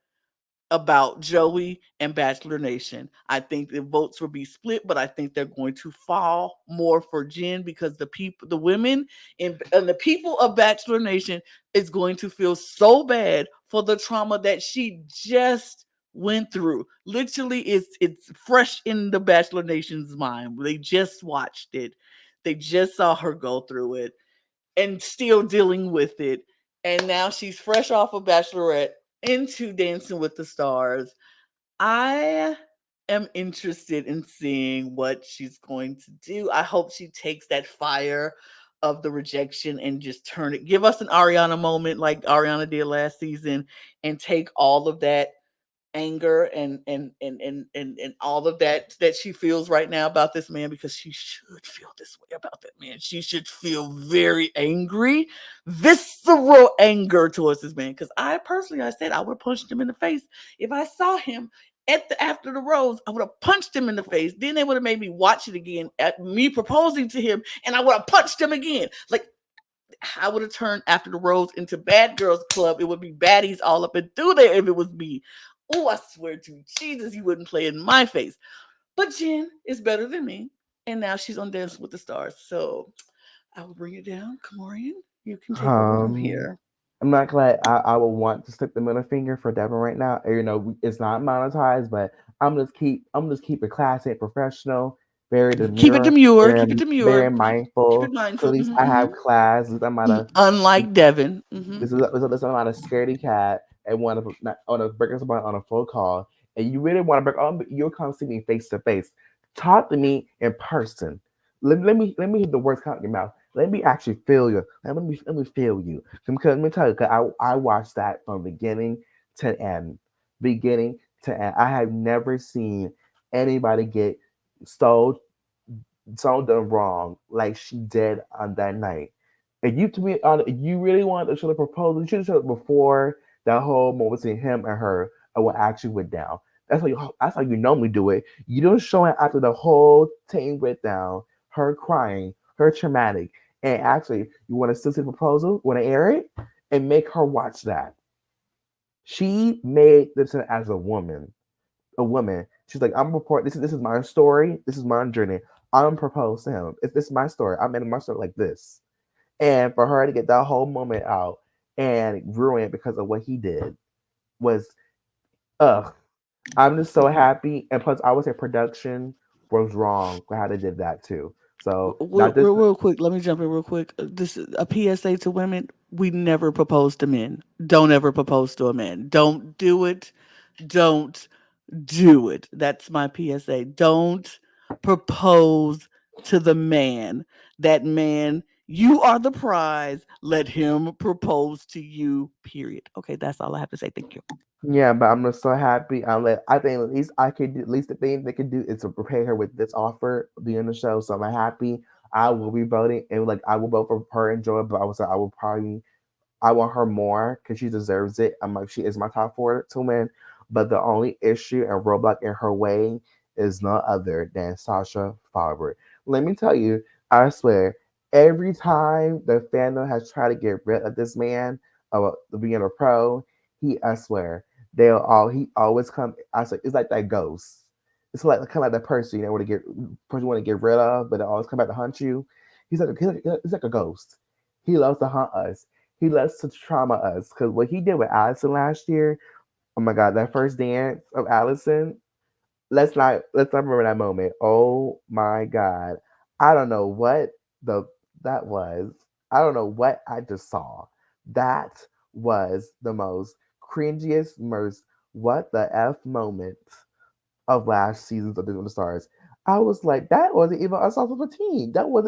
about Joey and Bachelor Nation. I think the votes will be split, but I think they're going to fall more for Jen because the women and the people of Bachelor Nation is going to feel so bad for the trauma that she just went through. Literally, it's fresh in the Bachelor Nation's mind. They just watched it. They just saw her go through it and still dealing with it. And now she's fresh off of Bachelorette into Dancing with the Stars. I am interested in seeing what she's going to do. I hope she takes that fire of the rejection and just turn it, give us an Ariana moment like Ariana did last season, and take all of that anger and all of that she feels right now about this man, because she should feel this way about that man. She should feel very angry, visceral anger towards this man. Because I personally, I said I would have punched him in the face if I saw him after the rose. I would have punched him in the face. Then they would have made me watch it again at me proposing to him, and I would have punched him again. Like, I would have turned After the Rose into Bad Girls Club. It would be baddies all up and through there if it was me. Oh, I swear to Jesus, you wouldn't play in my face. But Jen is better than me. And now she's on Dance with the Stars. So I will bring it down. KaMorian, you can take over from
Um,
here.
I'm not glad. I would want to stick the middle finger for Devin right now. You know, it's not monetized, but I'm just keep it classy and professional. very
Keep it
demure,
demure.
very
Keep it
very
demure. Keep it
mindful. Cause at
mindful.
least I have class. At least I'm not a
Unlike Devin.
this is not a scaredy cat and want to break us apart on a phone call. And you really want to break on, you'll come see me face to face. Talk to me in person. Let me hear the words come out your mouth. Let me actually feel you. Let me feel you. Because let me tell you, cause I watched that from beginning to end, beginning to end. I have never seen anybody get so done wrong like she did on that night. And you to me, if you really wanted to show the proposal, you should have showed it before that whole moment between him and her and what actually went down. That's how you normally do it. You don't show it after the whole thing went down, her crying, her traumatic, and actually you want to still see the proposal, want to air it, and make her watch that. She made this as a woman. She's like, I'm report. This is my story. This is my journey. I'm proposed to him. It's this is my story. I made my story like this, and for her to get that whole moment out and ruin it because of what he did was, ugh. I'm just so happy, and plus, I would say production was wrong for how they did that too. So not just
Real quick, let me jump in real quick. This is a PSA to women. We never propose to men. Don't ever propose to a man. Don't do it. Don't do it. That's my PSA. Don't propose to the man. That man, you are the prize. Let him propose to you, period. Okay, that's all I have to say. Thank you.
yeah, but I'm just so happy. I think at least I could do, at least the thing they could do is to prepare her with this offer during the show. So I'm happy. I will be voting, and like I will vote for her and Joy, but I would say I will probably I want her more because she deserves it. I'm like, she is my top four to win. But the only issue and roadblock in her way is none other than Sasha Farber. Let me tell you, I swear, every time the fandom has tried to get rid of this man, of being a pro, I swear, he always come. I swear, it's like that ghost. It's like kind of like that person you want to get rid of, but it always come back to hunt you. He's like a ghost. He loves to hunt us. He loves to trauma us because what he did with Allison last year. Oh my God, that first dance of Allison. Let's not remember that moment. Oh my God, I don't know what the that was. I don't know what I just saw. That was the most cringiest, most what the f moment of last season's of the Stars. I was like, that wasn't even a Assault of a Teen. That was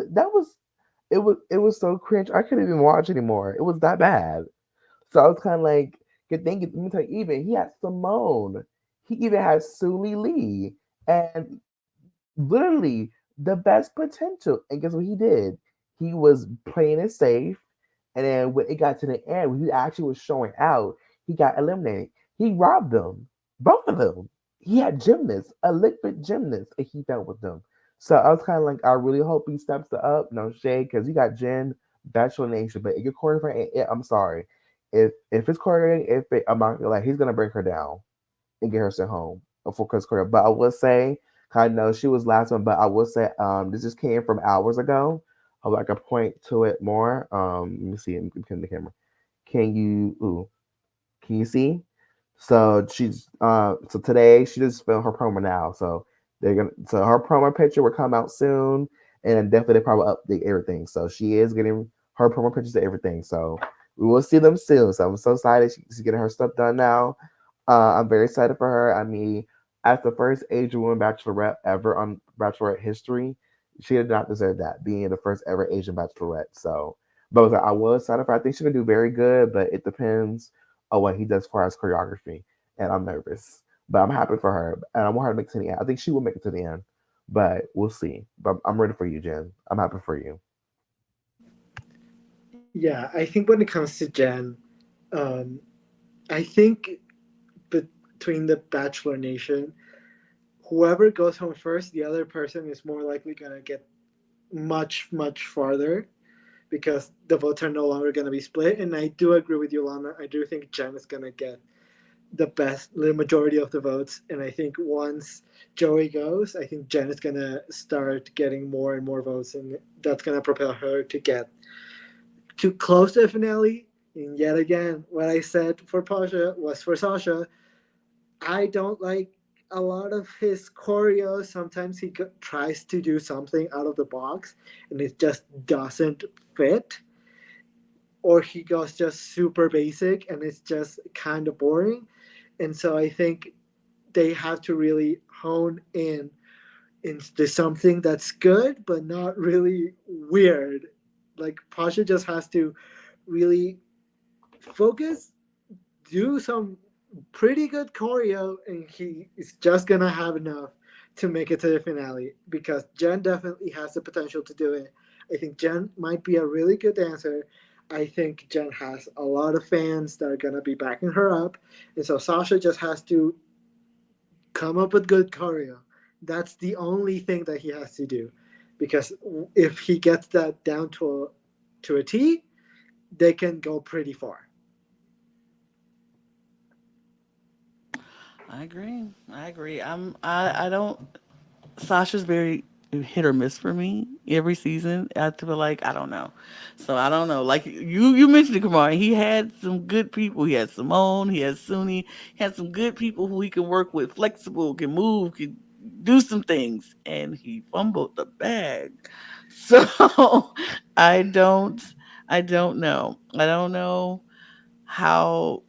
it was so cringe. I couldn't even watch anymore. It was that bad. So I was kind of like, good thing. Let me tell you, even he had Simone. He even had Suli Lee, and literally the best potential. And guess what he did? He was playing it safe, and then when it got to the end, when he actually was showing out, he got eliminated. He robbed them, both of them. He had gymnasts, a liquid gymnast, and he fell with them. So I was kind of like, I really hope he steps it up. No shade, because you got Jen, Bachelor Nation, but if your choreographer, I'm sorry, if it's choreographing, I'm not gonna like, he's gonna bring her down and get her sent home for Chris Korea. But I will say, I know she was last one, but I will say, this just came from hours ago. I would like to point to it more. Let me see. Let me put in the camera. Can you? Ooh, can you see? So today she just filmed her promo now. So her promo picture will come out soon, and then definitely they probably update everything. So she is getting her promo pictures and everything. So we will see them soon. So I'm so excited. She's getting her stuff done now. I'm very excited for her. I mean, as the first Asian woman bachelorette ever on Bachelorette history, she did not deserve that, being the first ever Asian bachelorette. So, but I was excited for her. I think she's gonna do very good, but it depends on what he does for his choreography. And I'm nervous, but I'm happy for her, and I want her to make it to the end. I think she will make it to the end, but we'll see. But I'm ready for you, Jen. I'm happy for you.
Yeah, I think when it comes to Jen, um, I think between the Bachelor Nation, whoever goes home first, the other person is more likely gonna get much farther because the votes are no longer gonna be split. And I do agree with you, Lana. I do think Jen is gonna get the majority of the votes. And I think once Joey goes, I think Jen is gonna start getting more and more votes, and that's gonna propel her to get too close to the finale. And yet again, what I said for Pasha was for Sasha. I don't like a lot of his choreo, sometimes tries to do something out of the box and it just doesn't fit, or he goes just super basic and it's just kind of boring. And so I think they have to really hone in into something that's good but not really weird. Like Pasha just has to really focus, do some pretty good choreo, and he is just gonna have enough to make it to the finale because Jen definitely has the potential to do it. I think Jen might be a really good dancer. I think Jen has a lot of fans that are gonna be backing her up, and so Sasha just has to come up with good choreo. That's the only thing that he has to do, because if he gets that down to a T, they can go pretty far.
I agree. I agree. I don't Sasha's very hit or miss for me every season. I feel like I don't know. So I don't know. Like you mentioned it, Kumar. He had some good people. He had Simone. He had Suni. He had some good people who he can work with, flexible, can move, can do some things, and he fumbled the bag. So I don't. I don't know. I don't know how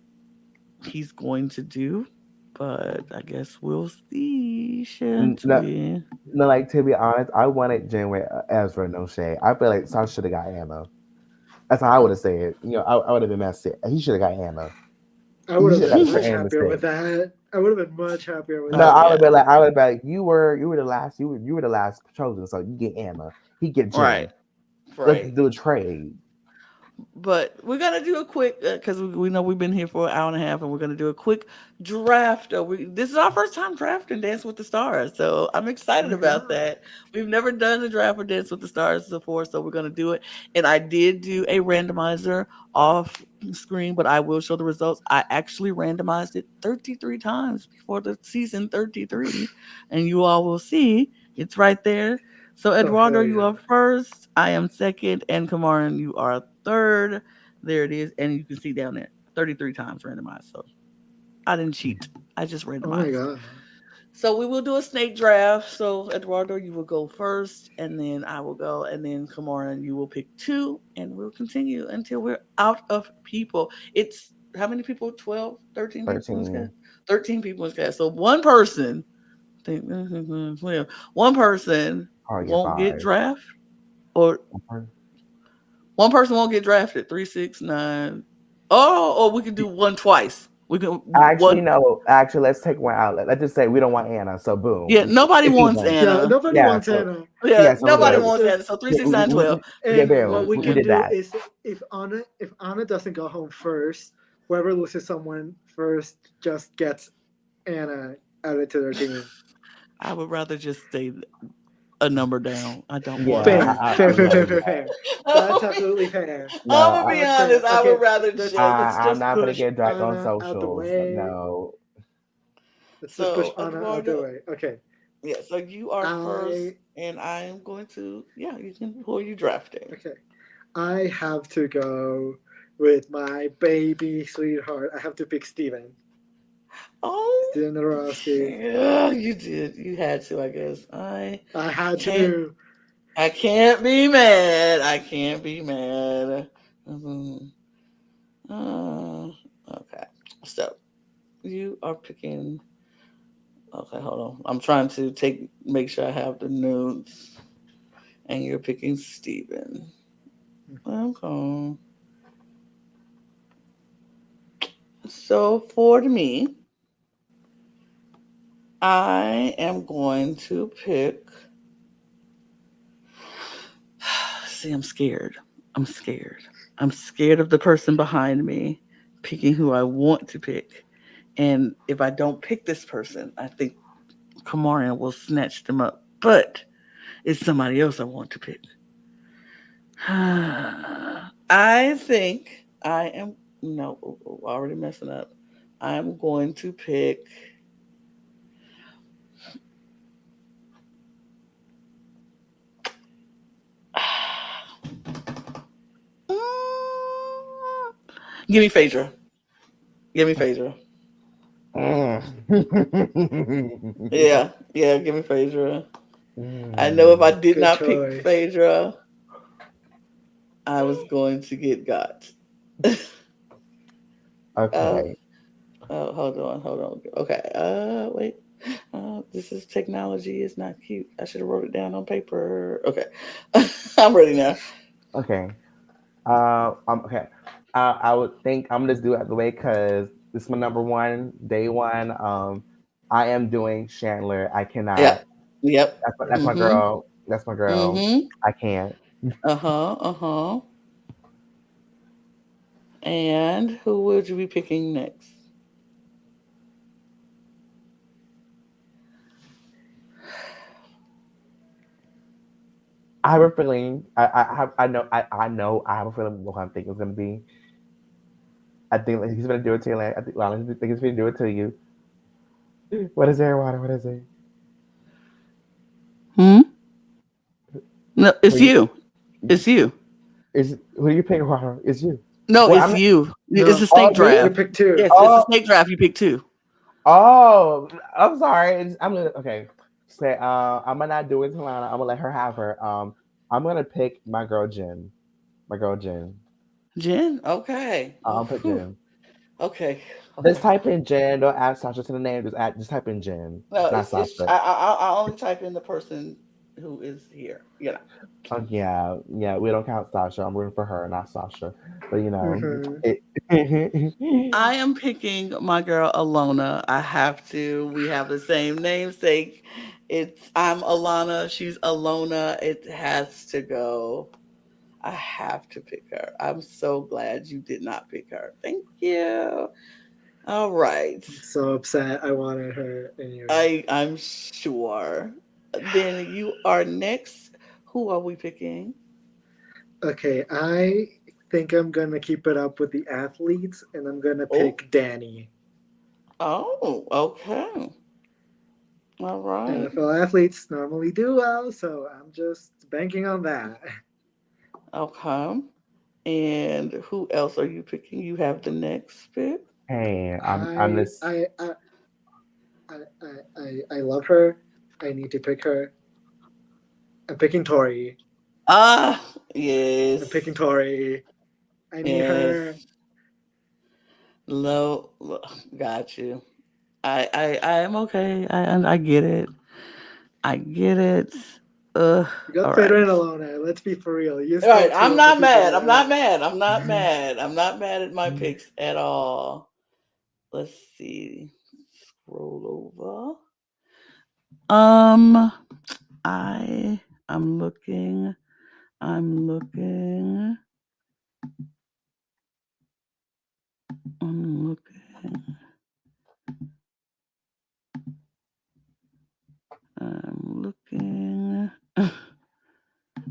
he's going to do, but I guess we'll see, shan't
No,
we?
no, like to be honest, I wanted Jen with Ezra, no shade. I feel like Sasha should have got Anna. That's how I would have said it. I would have been messy. He should have got Anna.
I
He
would have
should have
been
got it for
much
Anna's
happier with
sake.
that. I would have been much happier with
No,
Oh
that.
yeah,
I would be like, you were the last, you were the last chosen, so you get Anna. He get
right,
Jen. Let's
right.
do a trade.
But we're gonna do a quick because we know we've been here for an hour and a half, and we're gonna do a quick draft. This is our first time drafting Dance with the Stars, so I'm
Oh
excited
my
about
god.
that. We've never done a draft for Dance with the Stars before, so we're gonna do it. And I did do a randomizer off screen, but I will show the results. I actually randomized it 33 times before the season 33, and you all will see it's right there. So
Oh
Eduardo,
hell
you
yeah.
are first. I am second, and KaMorian, you are third. There it is, and you can see down there 33 times randomized. So I didn't cheat. I just
Oh my
randomized.
god.
So we will do a snake draft. So Eduardo, you will go first, and then I will go, and then KaMorian, you will pick two, and we'll continue until we're out of people. It's how many people? 12, 13 people in this cast?
13.
13 people in this cast. So one person, think, one person
Probably get
won't get
5.
draft, or
Okay.
one person won't get drafted. 3, 6, 9. Oh, or we can do one twice. We can
Actually,
one.
no. Actually, let's take one out. Let's just say we don't want Anna. So boom,
Yeah, nobody
it's
wants
even.
Yeah,
Anna.
nobody
Yeah.
wants
So
Anna.
Yeah,
yeah. So we're
nobody
good.
wants Anna. So three,
Yeah,
six, nine, 12.
yeah,
And
there.
what we
We
can
did
do
that.
is if Anna doesn't go home first, whoever loses someone first just gets Anna added to their team.
I would rather just stay a number down. I don't want
Yeah.
Fair,
her.
fair, fair, fair,
No.
fair, fair. That's
I'm
absolutely fair.
gonna
No.
be
That's fair.
honest. I
Okay,
would rather
let's
just.
I'm
just
not gonna
push
get dragged on
Anna out the
socials.
way.
No.
Let's just push
So
Anna out the
Eduardo,
way. Okay.
yeah. So you are first,
I
and I am going to. Yeah, you can. Who are you drafting?
okay. I have to go with my baby sweetheart. I have to pick Steven.
Oh,
Steven Narowski.
yeah, you did. You had to, I guess.
I had
Can't.
to.
I can't be mad. I can't be mad. Mhm. Uh, okay. So you are picking. Okay, hold on. I'm trying to make sure I have the notes. And you're picking Steven. Okay. So for me, I am going to pick. See, I'm scared. I'm scared. I'm scared of the person behind me picking who I want to pick. And if I don't pick this person, I think KaMorian will snatch them up. But it's somebody else I want to pick. I think I am no already messing up. I'm going to pick. Give me Phaedra. Give me Phaedra. Yeah, yeah, give me Phaedra. I know if I
Mm.
did
Good
not pick
choice.
Phaedra, I was going to get got. uh,
Okay.
hold on. Okay, wait. This is technology. It's not cute. I should have wrote it down on paper. Okay, I'm ready now.
Okay. Okay. I would think I'm gonna just do it out the way because this is my number one, day one. I am doing Chandler. I cannot.
Yep, yep.
That's my
Mm-hmm.
girl. That's my girl.
Mm-hmm.
I can't.
Uh-huh. Uh-huh. And who would you be picking next?
I have a feeling. I know. I have a feeling what I think it's gonna be. I think like, he's gonna do it to you. Like, I think Lana, I think he's gonna do it to you. What is there, water? What is it?
Hmm? No,
Who
it's
you
you. It's you.
is who you pick, water? It's you.
No,
Well,
it's
I'm.
you. It's
No,
a
Oh,
snake
me?
you
draft.
pick two.
Yes, it's a
Oh,
snake draft. You pick two.
oh. I'm sorry. I'm gonna okay. Say, I'm gonna not do it to Lana. I'm gonna let her have her. I'm gonna pick my girl Jen. My girl Jen.
Jen? Okay. Oh,
I'll put
whew.
Jen.
Okay.
Just
Okay.
type in Jen. Don't add Sasha to the name. Just type in Jen,
No,
not
it's
Sasha.
I only type in the person who is here.
Oh yeah, yeah. We don't count Sasha. I'm rooting for her, not Sasha. But
Hmm.
it.
I am picking my girl Alona. I have to. We have the same namesake. I'm Alana. She's Alona. It has to go. I have to pick her. I'm so glad you did not pick her. Thank you. All right.
I'm so upset. I wanted her anyway.
I'm sure. Then you are next. Who are we picking?
Okay, I think I'm gonna keep it up with the athletes, and I'm gonna
Oh,
pick Danny.
oh, okay. All right.
NFL athletes normally do well, so I'm just banking on that.
Okay. And who else are you picking? You have the next pick.
Hey, I'm
I
this.
I I I love her. I need to pick her. I'm picking Tori.
Ah,
I'm
yes,
picking Tori. I need her.
yes. Got you. I am okay. I get it. I get it.
We got
All
Pedro
right.
and Alona. Let's be for real. You
All right.
still two
I'm
of the
not
people
mad.
that
I'm not
I.
mad. I'm not mad. I'm not mad at my picks at all. Let's see. Scroll over. Um, I I'm looking. I'm looking. I'm looking. I'm looking.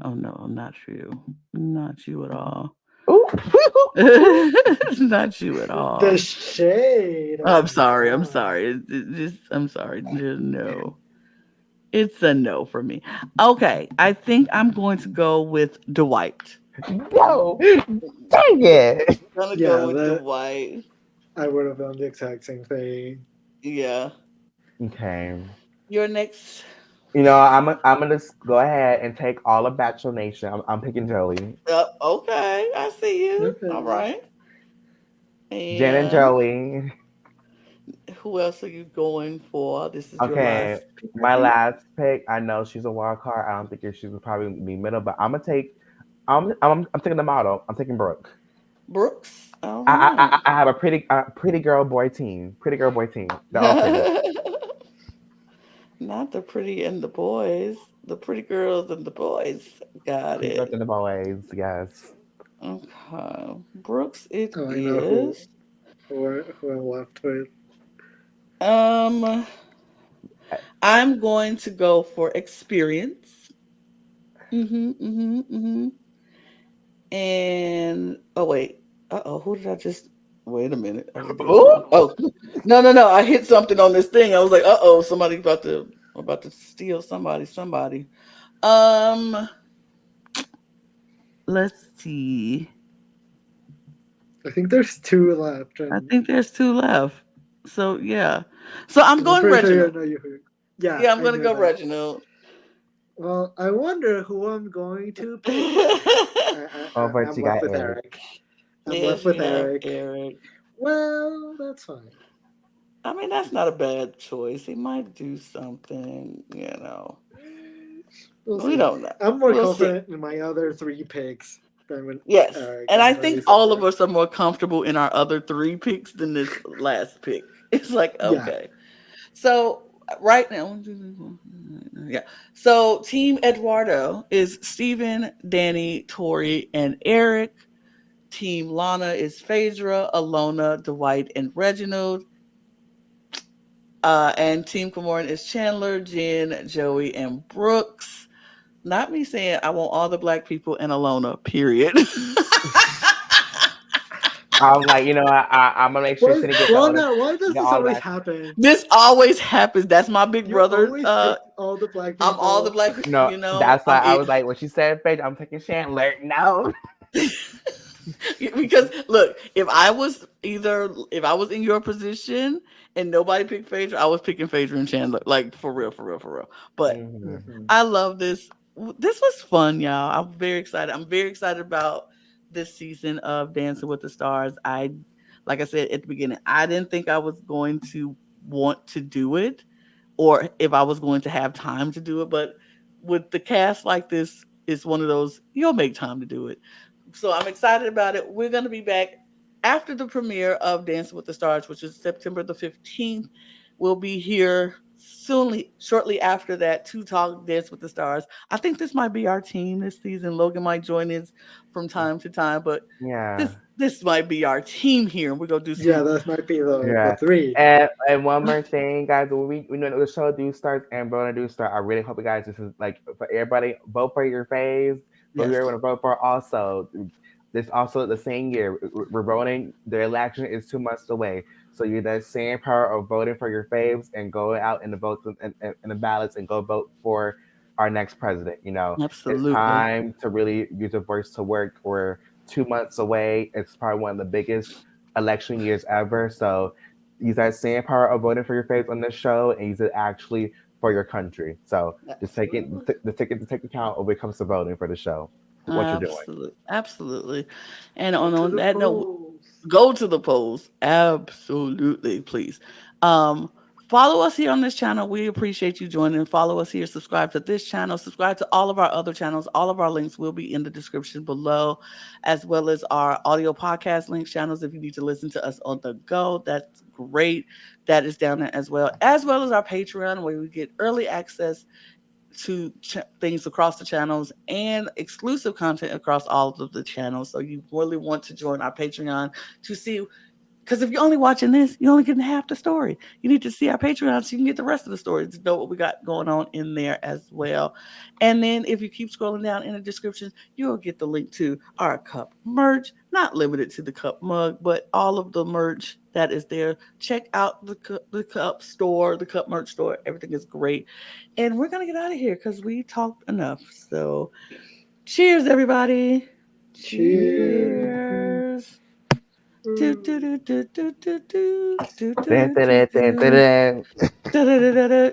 Oh no, not you. Not you at all.
Ooh.
Not you at
The
all.
shade. Oh
I'm
my
sorry. I'm
god.
sorry. Just I'm sorry. Just no. It's a no for me. Okay, I think I'm going to go with Dwight.
No, dang it.
Gonna go
Yeah,
with
that
Dwight.
I would have done the exact same thing.
Yeah.
Okay.
You're next.
I'm gonna go ahead and take all of Bachelor Nation. I'm picking Joey,
Okay, I see you. All
Okay.
right.
Jen and
And
Joey.
who else are you going for? This is your
Okay,
last pick, I
my
think.
last pick. I know she's a wild card. I don't think she would probably be middle, but I'm gonna take. I'm taking the model. I'm taking Brooke.
Brooks. All right.
I have a pretty girl boy team. Pretty girl boy team. They're all pretty.
Not the pretty and the boys. The pretty girls and the boys. Got
Pretty girls
it.
and the boys. Yes.
Okay. Brooks it
Oh, I know
is.
who I'm left with.
Um I'm going to go for experience. Mm-hmm. And oh wait. Uh-oh, who did I just wait a minute. I just did something.
Ooh.
Oh, no. I hit something on this thing. I was like, uh-oh, somebody's about to steal somebody. Um, let's see.
I think there's two left,
I
and
think there's two left. So yeah. So I'm
And I'm
going
pretty sure you
Reginald.
know you. Yeah,
Yeah, I'm
I
gonna
knew
go
that.
Reginald.
Well, I wonder who I'm going to pick then.
Oh, but
I'm
you
left
got
with
Eric.
Eric. I'm left
Yes, you
with
have
Eric.
Eric.
Well, that's fine.
I mean, that's not a bad choice. He might do something.
We'll
We
see.
don't know.
I'm more
We'll see.
confident in my other three picks than with
Yes.
Eric.
And
I'm
I
gonna
think
be so
all of
clear.
us are more comfortable in our other three picks than this last pick. It's like,
Yeah.
okay. So right now, yeah. So Team Eduardo is Stephen, Danny, Tori, and Eric. Team Lana is Phaedra, Alona, Dwight, and Reginald. And Team KaMorian is Chandler, Jen, Joey, and Brooks. Not me saying I want all the black people and Alona, period.
I'm like, I'm gonna make sure
Why,
she didn't get all
Lana, why does
get
this
all the
always
black.
happen?
This always happens. That's my big
You
brother.
always pick all the black
I'm all the
people.
black people,
No, that's why
I'm
I was like, when she said Paige, I'm taking Chandler. No.
because look, if I was in your position and nobody picked Phaedra, I was picking Phaedra and Chandler. Like for real, for real, for real. But
Hmm.
Hmm.
I love this. This was fun, y'all. I'm very excited. I'm very excited about this season of Dancing with the Stars. Like I said at the beginning, I didn't think I was going to want to do it or if I was going to have time to do it. But with the cast like this, it's one of those, you'll make time to do it. So I'm excited about it. We're going to be back after the premiere of Dancing with the Stars, which is September the 15th. We'll be here shortly after that to talk Dance with the Stars. I think this might be our team this season. Logan might join us from time to time, but
Yeah.
this might be our team here. We're gonna do
Yeah,
some.
that might be the
Yeah.
three.
And one more thing, guys, when we know the show do start and Brona do start, I really hope you guys this is like for everybody, vote for your faves, vote who
Yes,
you want to vote for also. This also the same year. We're voting the election is 2 months away. So you're that same power of voting for your faves and going out in the votes and the ballots and go vote for our next president. It's
absolutely.
time to really use your voice to work. We're 2 months away. It's probably one of the biggest election years ever. So use that same power of voting for your faves on this show and use it actually for your country. So just take it,
Absolutely.
take account when it comes to voting for the show, what you're doing.
Absolutely. Absolutely. And
Go to
on
the
that note,
polls.
go to the polls. Absolutely, please. Um, Follow us here on this channel. We appreciate you joining. Follow us here. Subscribe to this channel. Subscribe to all of our other channels. All of our links will be in the description below, as well as our audio podcast links channels. If you need to listen to us on the go, that's great. That is down there as well as our Patreon, where we get early access to things across the channels and exclusive content across all of the channels. So you really want to join our Patreon to see, because if you're only watching this, you're only getting half the story. You need to see our Patreon so you can get the rest of the story to know what we got going on in there as well. And then if you keep scrolling down in the description, you'll get the link to our cup merch, not limited to the cup mug, but all of the merch that is there. Check out the cup store, the cup merch store. Everything is great. And we're going to get out of here because we talked enough. So cheers, everybody.
Cheers.
Cheers. Do do do do do do do do do
Dun, dun,
do
dun, dun, dun,
do
dun.
do do do do